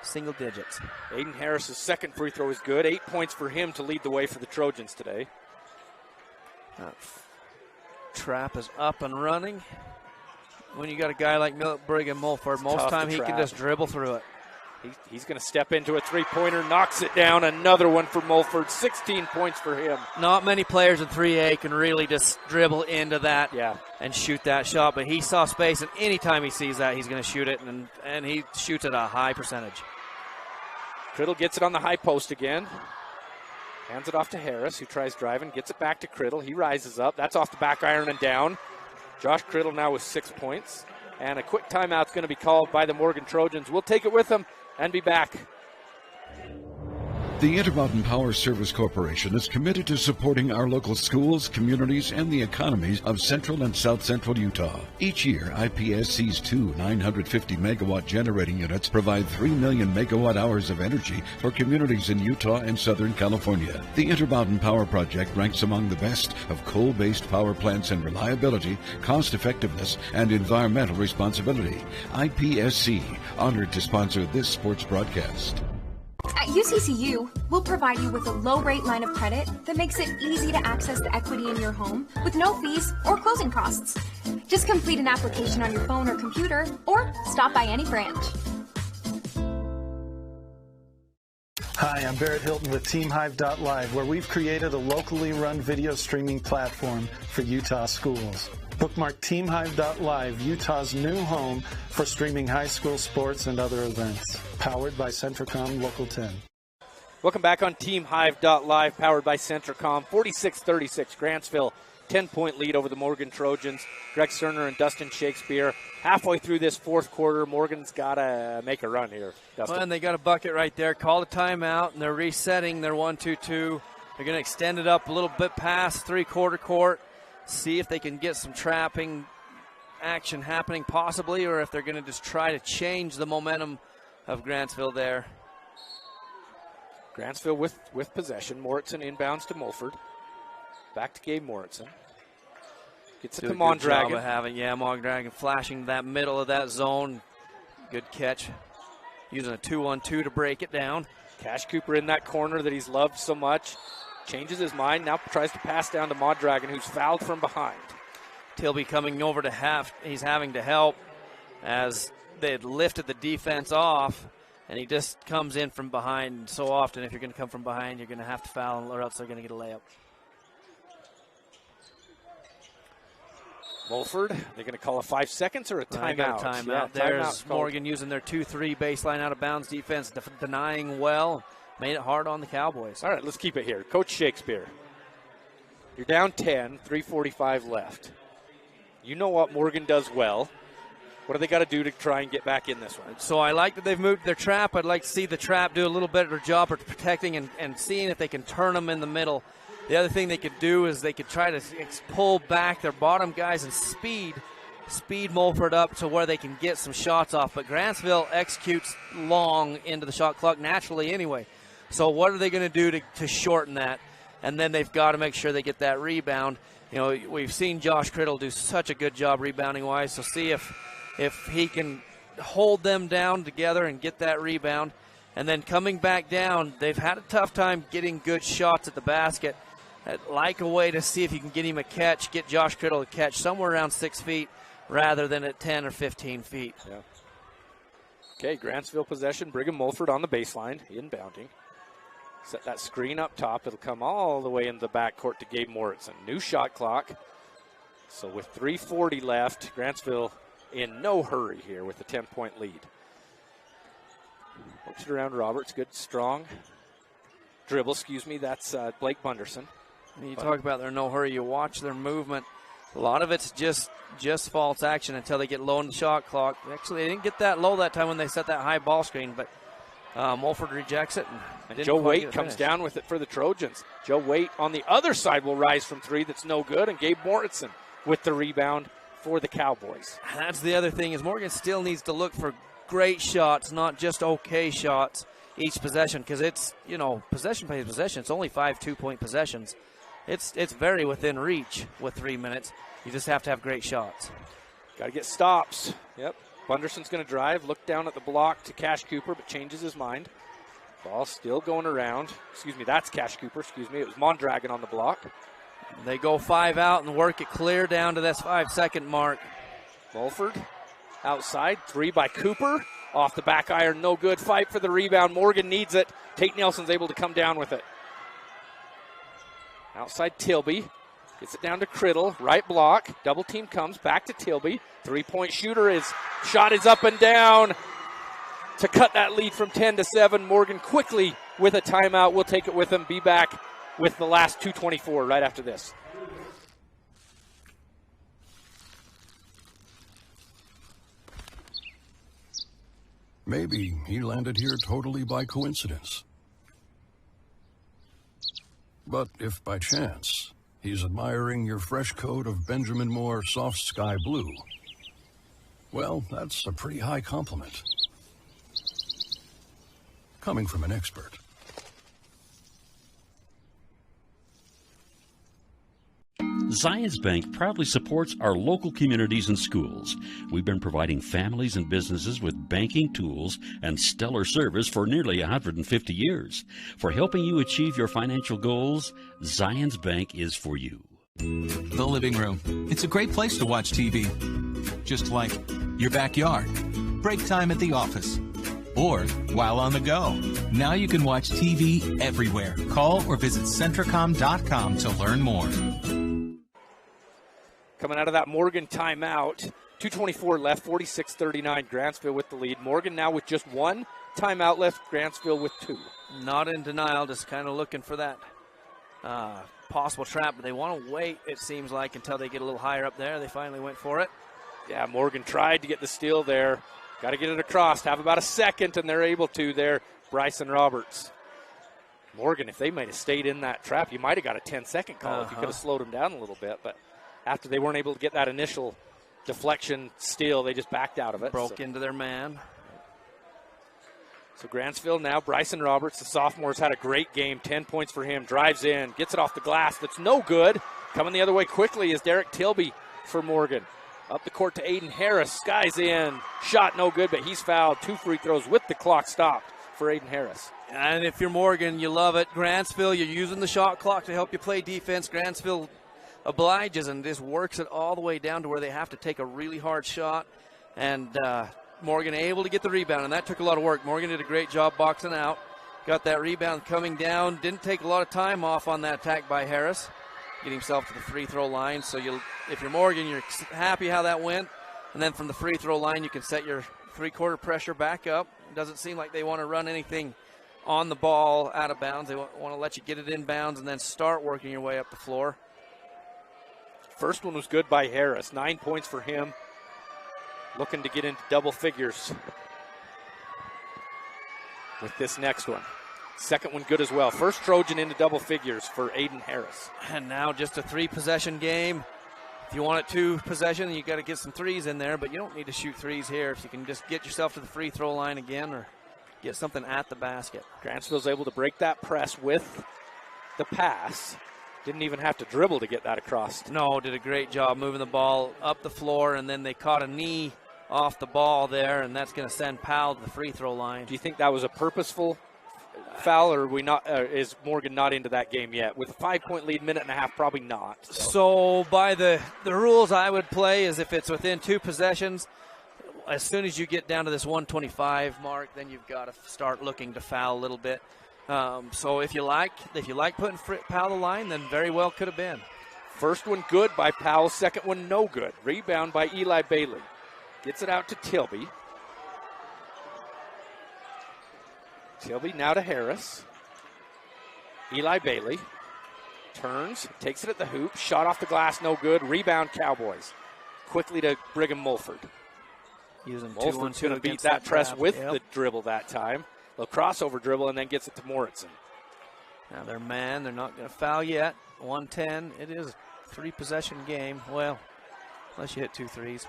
Speaker 2: single digits.
Speaker 1: Aiden Harris's second free throw is good. 8 points for him to lead the way for the Trojans today.
Speaker 2: Trap is up and running. When you got a guy like Brigham Mulford, most time he can just dribble through it.
Speaker 1: He's going to step into a three-pointer, knocks it down. Another one for Mulford. 16 points for him.
Speaker 2: Not many players in 3A can really just dribble into that and shoot that shot, but he saw space, and anytime he sees that, he's going to shoot it, and he shoots at a high percentage.
Speaker 1: Criddle gets it on the high post again. Hands it off to Harris, who tries driving, gets it back to Criddle. He rises up. That's off the back iron and down. Josh Criddle now with 6 points. And a quick timeout's going to be called by the Morgan Trojans. We'll take it with them and be back.
Speaker 8: The Intermountain Power Service Corporation is committed to supporting our local schools, communities, and the economies of central and south central Utah. Each year, IPSC's two 950-megawatt generating units provide 3 million megawatt hours of energy for communities in Utah and Southern California. The Intermountain Power Project ranks among the best of coal-based power plants in reliability, cost-effectiveness, and environmental responsibility. IPSC, honored to sponsor this sports broadcast.
Speaker 10: At UCCU, we'll provide you with a low-rate line of credit that makes it easy to access the equity in your home with no fees or closing costs. Just complete an application on your phone or computer, or stop by any branch.
Speaker 4: Hi, I'm Barrett Hilton with TeamHive.live, where we've created a locally run video streaming platform for Utah schools. Bookmark TeamHive.live, Utah's new home for streaming high school sports and other events. Powered by Centricom Local 10.
Speaker 1: Welcome back on TeamHive.live, powered by Centricom. 46-36, Grantsville, 10-point lead over the Morgan Trojans. Greg Cerner and Dustin Shakespeare. Halfway through this fourth quarter, Morgan's got to make a run here, Dustin.
Speaker 2: Well, and they got a bucket right there. Call a timeout, and they're resetting their 1-2-2. They're going to extend it up a little bit past three-quarter court. See if they can get some trapping action happening possibly, or if they're going to just try to change the momentum of Grantsville there.
Speaker 1: Grantsville with possession. Moritzen inbounds to Mulford. Back to Gabe Moritzen. Gets it to Mondragon.
Speaker 2: Mondragon flashing that middle of that zone. Good catch. Using a 2-1-2 to break it down.
Speaker 1: Cash Cooper in that corner that he's loved so much. Changes his mind, now tries to pass down to Mondragon, who's fouled from behind.
Speaker 2: Tilby coming over to half. He's having to help as they had lifted the defense off, and he just comes in from behind. And so often, if you're going to come from behind, you're going to have to foul, or else they're going to get a layup.
Speaker 1: Mulford, they're going to call a 5 seconds or a timeout?
Speaker 2: Got a timeout. There's Morgan using their 2-3 baseline out of bounds defense, denying well. Made it hard on the Cowboys.
Speaker 1: All right, let's keep it here. Coach Shakespeare, you're down 10, 3:45 left. You know what Morgan does well. What do they got to do to try and get back in this one?
Speaker 2: So I like that they've moved their trap. I'd like to see the trap do a little better job of protecting and seeing if they can turn them in the middle. The other thing they could do is they could try to pull back their bottom guys and speed Mulford up to where they can get some shots off. But Grantsville executes long into the shot clock naturally anyway. So what are they going to do to shorten that? And then they've got to make sure they get that rebound. You know, we've seen Josh Criddle do such a good job rebounding-wise, so see if he can hold them down together and get that rebound. And then coming back down, they've had a tough time getting good shots at the basket. I'd like a way to see if you can get him a catch, get Josh Criddle a catch somewhere around 6 feet rather than at 10 or 15 feet.
Speaker 1: Yeah. Okay, Grantsville possession. Brigham Mulford on the baseline, inbounding. Set that screen up top. It'll come all the way into the backcourt to Gabe Moritzen. New shot clock. So with 3:40 left, Grantsville in no hurry here with a 10-point lead. Works it around Roberts. Good, strong dribble. That's Blake Bunderson.
Speaker 2: You talk about their no hurry. You watch their movement. A lot of it's just false action until they get low in the shot clock. Actually, they didn't get that low that time when they set that high ball screen, but Mulford rejects it.
Speaker 1: And Joe Waite comes down with it for the Trojans. Joe Waite on the other side will rise from three. That's no good. And Gabe Moritzen with the rebound for the Cowboys.
Speaker 2: That's the other thing is Morgan still needs to look for great shots, not just okay shots each possession, because it's, possession plays possession. It's only 5 2-point possessions. it's very within reach with 3 minutes. You just have to have great shots.
Speaker 1: Got to get stops. Yep. Bunderson's going to drive, look down at the block to Cash Cooper, but changes his mind. Ball still going around. Excuse me, that's Cash Cooper. Excuse me, it was Mondragon on the block.
Speaker 2: They go 5 out and work it clear down to this 5-second mark.
Speaker 1: Mulford outside, 3 by Cooper. Off the back iron, no good. Fight for the rebound. Morgan needs it. Tate Nelson's able to come down with it. Outside Tilby. Gets it down to Criddle. Right block. Double team comes. Back to Tilby. 3-point shooter. Shot is up and down to cut that lead from 10-7. Morgan quickly with a timeout. We'll take it with him. Be back with the last 2:24 right after this.
Speaker 11: Maybe he landed here totally by coincidence. But if by chance he's admiring your fresh coat of Benjamin Moore soft sky blue, well, that's a pretty high compliment. Coming from an expert.
Speaker 12: Zions Bank proudly supports our local communities and schools. We've been providing families and businesses with banking tools and stellar service for nearly 150 years. For helping you achieve your financial goals, Zions Bank is for you.
Speaker 9: The living room. It's a great place to watch TV. Just like your backyard, break time at the office, or while on the go. Now you can watch TV everywhere. Call or visit Centricom.com to learn more.
Speaker 1: Coming out of that Morgan timeout, 2:24 left, 46-39, Grantsville with the lead. Morgan now with just 1 timeout left, Grantsville with 2.
Speaker 2: Not in denial, just kind of looking for that possible trap, but they want to wait, it seems like, until they get a little higher up there. They finally went for it.
Speaker 1: Yeah, Morgan tried to get the steal there. Got to get it across, have about a second, and they're able to there, Bryson Roberts. Morgan, if they might have stayed in that trap, you might have got a 10-second call if you could have slowed them down a little bit, but after they weren't able to get that initial deflection steal, they just backed out of it.
Speaker 2: Broke into their man.
Speaker 1: So Grantsville now, Bryson Roberts, the sophomore's had a great game. 10 points for him. Drives in, gets it off the glass. That's no good. Coming the other way quickly is Derek Tilby for Morgan. Up the court to Aiden Harris. Skies in. Shot no good, but he's fouled. 2 free throws with the clock stopped for Aiden Harris.
Speaker 2: And if you're Morgan, you love it. Grantsville, you're using the shot clock to help you play defense. Grantsville obliges and just works it all the way down to where they have to take a really hard shot. And Morgan able to get the rebound, and that took a lot of work. Morgan did a great job boxing out. Got that rebound coming down. Didn't take a lot of time off on that attack by Harris. Get himself to the free throw line. So if you're Morgan, you're happy how that went. And then from the free throw line, you can set your 3-quarter pressure back up. It doesn't seem like they want to run anything on the ball out of bounds. They want to let you get it in bounds and then start working your way up the floor.
Speaker 1: First one was good by Harris. 9 points for him. Looking to get into double figures with this next one. Second one good as well. First Trojan into double figures for Aiden Harris.
Speaker 2: And now just a 3-possession game. If you want it 2 possession, you got to get some threes in there, but you don't need to shoot threes here. If you can just get yourself to the free throw line again or get something at the basket.
Speaker 1: Grantsville's able to break that press with the pass. Didn't even have to dribble to get that across.
Speaker 2: No, did a great job moving the ball up the floor, and then they caught a knee off the ball there, and that's going to send Powell to the free throw line.
Speaker 1: Do you think that was a purposeful foul, or is Morgan not into that game yet? With a 5-point lead, minute and a half, probably not.
Speaker 2: So by the rules I would play is if it's within 2 possessions, as soon as you get down to this 125 mark, then you've got to start looking to foul a little bit. So if you like putting Powell the line, then very well could have been.
Speaker 1: First one good by Powell. Second one no good. Rebound by Eli Bailey. Gets it out to Tilby. Tilby now to Harris. Eli Bailey turns, takes it at the hoop. Shot off the glass, no good. Rebound Cowboys. Quickly to Brigham Mulford. Mulford's going to beat that press with the dribble that time. A crossover dribble and then gets it to Moritzen.
Speaker 2: Now they're man. They're not going to foul yet. 110. It is a 3-possession game. Well, unless you hit 2 threes.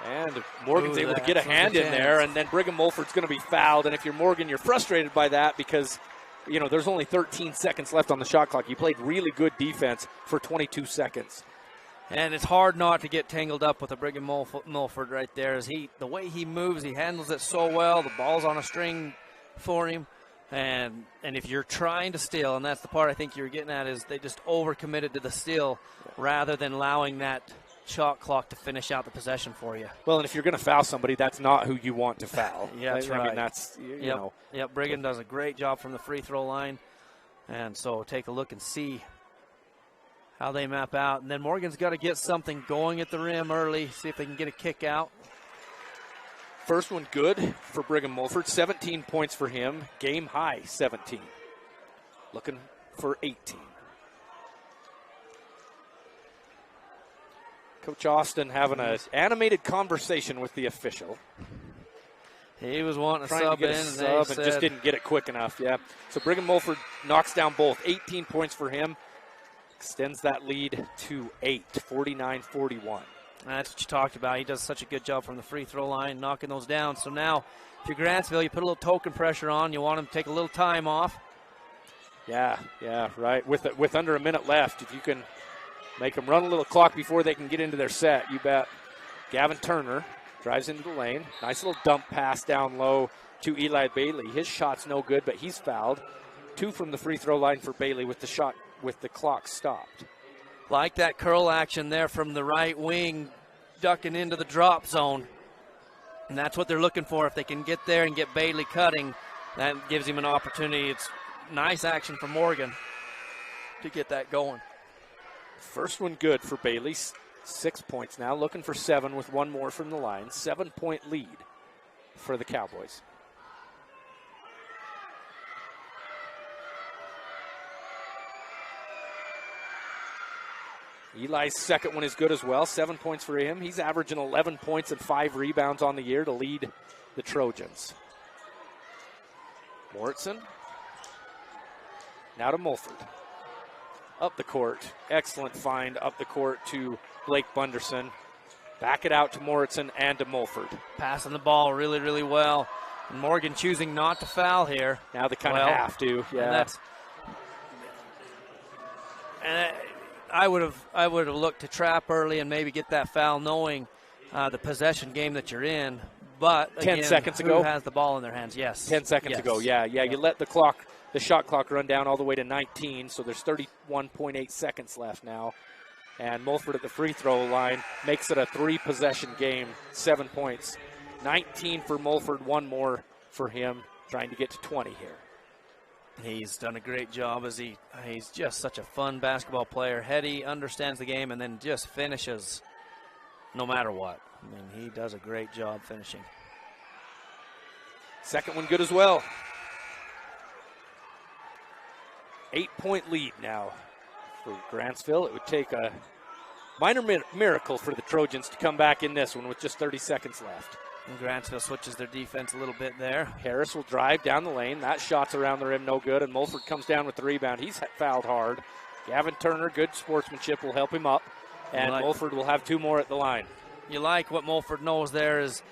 Speaker 1: And Morgan's able to get a hand in there, and then Brigham Mulford's going to be fouled. And if you're Morgan, you're frustrated by that because there's only 13 seconds left on the shot clock. You played really good defense for 22 seconds.
Speaker 2: And it's hard not to get tangled up with a Brigham Mulford right there. The way he moves, he handles it so well. The ball's on a string for him. And if you're trying to steal, and that's the part I think you're getting at, is they just overcommitted to the steal rather than allowing that shot clock to finish out the possession for you.
Speaker 1: Well, and if you're going to foul somebody, that's not who you want to foul.
Speaker 2: Yeah, that's right.
Speaker 1: I mean, that's, you know.
Speaker 2: Yep, Brigham does a great job from the free throw line. And so take a look and see how they map out. And then Morgan's got to get something going at the rim early, see if they can get a kick out.
Speaker 1: First one good for Brigham Mulford. 17 points for him. Game high, 17. Looking for 18. Coach Austin having an animated conversation with the official.
Speaker 2: He was wanting to
Speaker 1: trying
Speaker 2: sub
Speaker 1: to get
Speaker 2: in,
Speaker 1: a sub and just didn't get it quick enough. Yeah. So Brigham Mulford knocks down both. 18 points for him. Extends that lead to 8, 49-41.
Speaker 2: That's what you talked about. He does such a good job from the free throw line, knocking those down. So now, if you're Grantsville, you put a little token pressure on. You want him to take a little time off.
Speaker 1: Yeah, right. With under a minute left, if you can make them run a little clock before they can get into their set, you bet. Gavin Turner drives into the lane. Nice little dump pass down low to Eli Bailey. His shot's no good, but he's fouled. 2 from the free throw line for Bailey with the clock stopped.
Speaker 2: Like that curl action there from the right wing, ducking into the drop zone. And that's what they're looking for. If they can get there and get Bailey cutting, that gives him an opportunity. It's nice action from Morgan to get that going.
Speaker 1: First one good for Bailey. 6 points now. Looking for 7 with one more from the line. 7-point lead for the Cowboys. Eli's second one is good as well. 7 points for him. He's averaging 11 points and 5 rebounds on the year to lead the Trojans. Moritzen. Now to Mulford. Up the court. Excellent find up the court to Blake Bunderson. Back it out to Moritzen and to Mulford.
Speaker 2: Passing the ball really, really well. And Morgan choosing not to foul here.
Speaker 1: Now they kind of have to. Yeah.
Speaker 2: And I would have looked to trap early and maybe get that foul, knowing the possession game that you're in. But again,
Speaker 1: 10 seconds ago,
Speaker 2: who has the ball in their hands? Yes.
Speaker 1: 10 seconds ago. Yeah. You let the shot clock run down all the way to 19. So there's 31.8 seconds left now. And Mulford at the free throw line makes it a 3-possession game. 7 points. 19 for Mulford. One more for him, trying to get to 20 here.
Speaker 2: He's done a great job as he's just such a fun basketball player. Heady, understands the game, and then just finishes no matter what. I mean, he does a great job finishing.
Speaker 1: Second one good as well. 8-point lead now for Grantsville. It would take a minor miracle for the Trojans to come back in this one with just 30 seconds left.
Speaker 2: And Grantsville switches their defense a little bit there.
Speaker 1: Harris will drive down the lane. That shot's around the rim, no good. And Mulford comes down with the rebound. He's fouled hard. Gavin Turner, good sportsmanship, will help him up. And Mulford will have 2 more at the line.
Speaker 2: You like what Mulford knows there is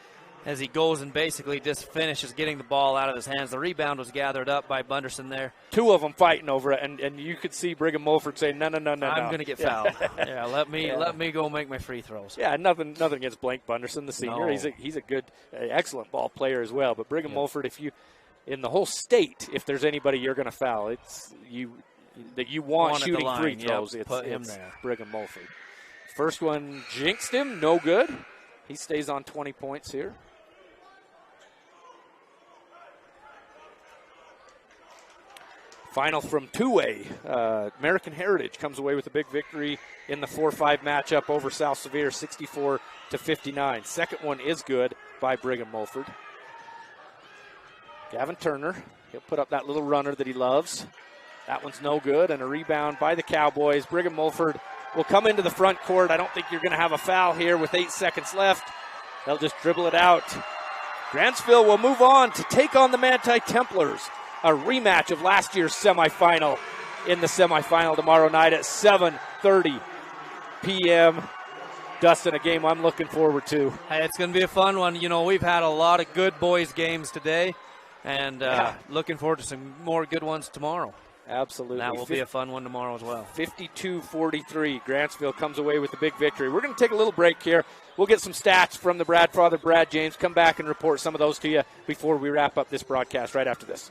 Speaker 2: as he goes and basically just finishes getting the ball out of his hands. The rebound was gathered up by Bunderson there.
Speaker 1: 2 of them fighting over it, and you could see Brigham Mulford saying, no.
Speaker 2: I'm going to get fouled. Let me go make my free throws.
Speaker 1: Yeah, nothing against Blake Bunderson, the senior. No. He's a good, excellent ball player as well. But Brigham Mulford, in the whole state, if there's anybody you're going to foul, it's that you want shooting free throws. It's
Speaker 2: there.
Speaker 1: Brigham Mulford. First one jinxed him, no good. He stays on 20 points here. Final from two-way. American Heritage comes away with a big victory in the 4-5 matchup over South Sevier, 64-59. Second one is good by Brigham Mulford. Gavin Turner, he'll put up that little runner that he loves. That one's no good, and a rebound by the Cowboys. Brigham Mulford will come into the front court. I don't think you're going to have a foul here with 8 seconds left. They'll just dribble it out. Grantsville will move on to take on the Manti Templars. A rematch of last year's semifinal in the semifinal tomorrow night at 7:30 p.m. Dustin, a game I'm looking forward to.
Speaker 2: Hey, it's going to be a fun one. You know, we've had a lot of good boys games today, And looking forward to some more good ones tomorrow.
Speaker 1: Absolutely.
Speaker 2: That will be a fun one tomorrow as well.
Speaker 1: 52-43. Grantsville comes away with the big victory. We're going to take a little break here. We'll get some stats from the Brad father, Brad James. Come back and report some of those to you before we wrap up this broadcast right after this.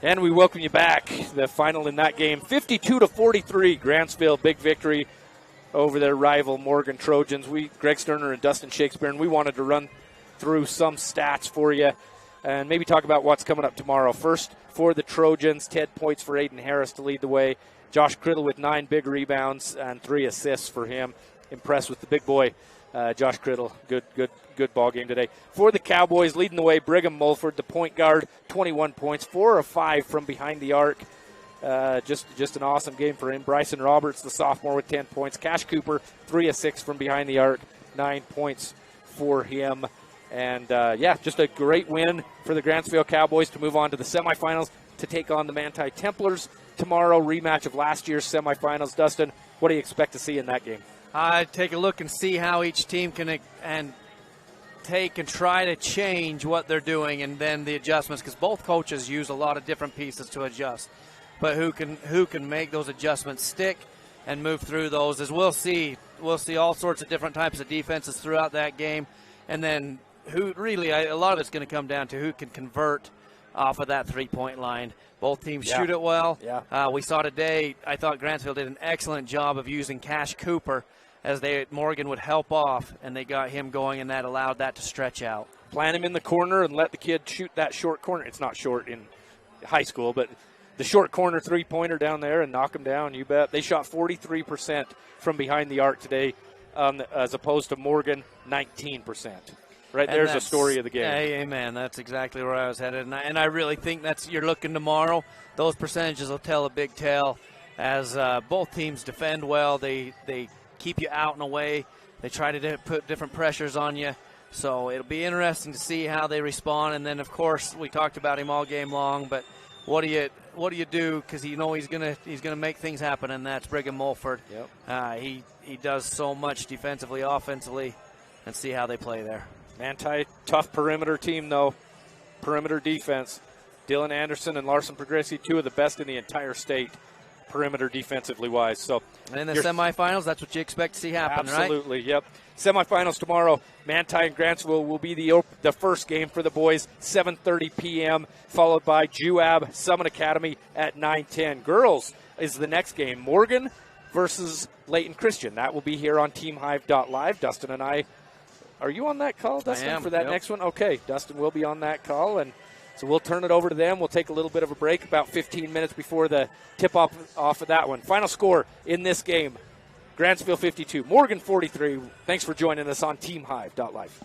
Speaker 1: And we welcome you back. The final in that game, 52-43. Grantsville, big victory over their rival Morgan Trojans. Greg Sterner and Dustin Shakespeare, and we wanted to run through some stats for you and maybe talk about what's coming up tomorrow. First, for the Trojans, 10 points for Aiden Harris to lead the way. Josh Criddle with 9 big rebounds and 3 assists for him. Impressed with the big boy, Josh Criddle. Good ball game today. For the Cowboys, leading the way, Brigham Mulford, the point guard, 21 points, 4 of 5 from behind the arc. Just an awesome game for him. Bryson Roberts, the sophomore, with 10 points. Cash Cooper, 3 of 6 from behind the arc, 9 points for him. And, just a great win for the Grantsville Cowboys to move on to the semifinals to take on the Manti Templars tomorrow, rematch of last year's semifinals. Dustin, what do you expect to see in that game?
Speaker 2: Take a look and see how each team can take and try to change what they're doing, and then the adjustments, because both coaches use a lot of different pieces to adjust. But who can make those adjustments stick and move through those, as we'll see all sorts of different types of defenses throughout that game. And then a lot of it's going to come down to who can convert off of that three-point line. Both teams shoot it well.
Speaker 1: Yeah.
Speaker 2: We saw today, I thought Grantsville did an excellent job of using Cash Cooper as Morgan would help off, and they got him going, and that allowed that to stretch out.
Speaker 1: Plant him in the corner and let the kid shoot that short corner. It's not short in high school, but the short corner three-pointer down there and knock him down, you bet. They shot 43% from behind the arc today, as opposed to Morgan, 19%. Right, there's a story of the game.
Speaker 2: Amen. That's exactly where I was headed. And I really think you're looking tomorrow. Those percentages will tell a big tale as both teams defend well. They keep you out and away. They try to put different pressures on you. So it'll be interesting to see how they respond. And then, of course, we talked about him all game long. But what do you do? Because you know he's gonna make things happen, and that's Brigham Mulford.
Speaker 1: Yep.
Speaker 2: He does so much defensively, offensively, and see how they play there.
Speaker 1: Manti, tough perimeter team, though. Perimeter defense. Dylan Anderson and Larson Progressi, 2 of the best in the entire state, perimeter defensively wise. So,
Speaker 2: and in the semifinals, that's what you expect to see happen,
Speaker 1: absolutely,
Speaker 2: right?
Speaker 1: Yep. Semifinals tomorrow. Manti and Grantsville will be the first game for the boys, 7:30 p.m., followed by Juab Summit Academy at 9:10. Girls is the next game. Morgan versus Layton Christian. That will be here on TeamHive.live. Dustin and I. Are you on that call, Dustin, for that next one? Okay, Dustin will be on that call, and So we'll turn it over to them. We'll take a little bit of a break, about 15 minutes before the tip-off of that one. Final score in this game, Grantsville 52, Morgan 43. Thanks for joining us on TeamHive.life.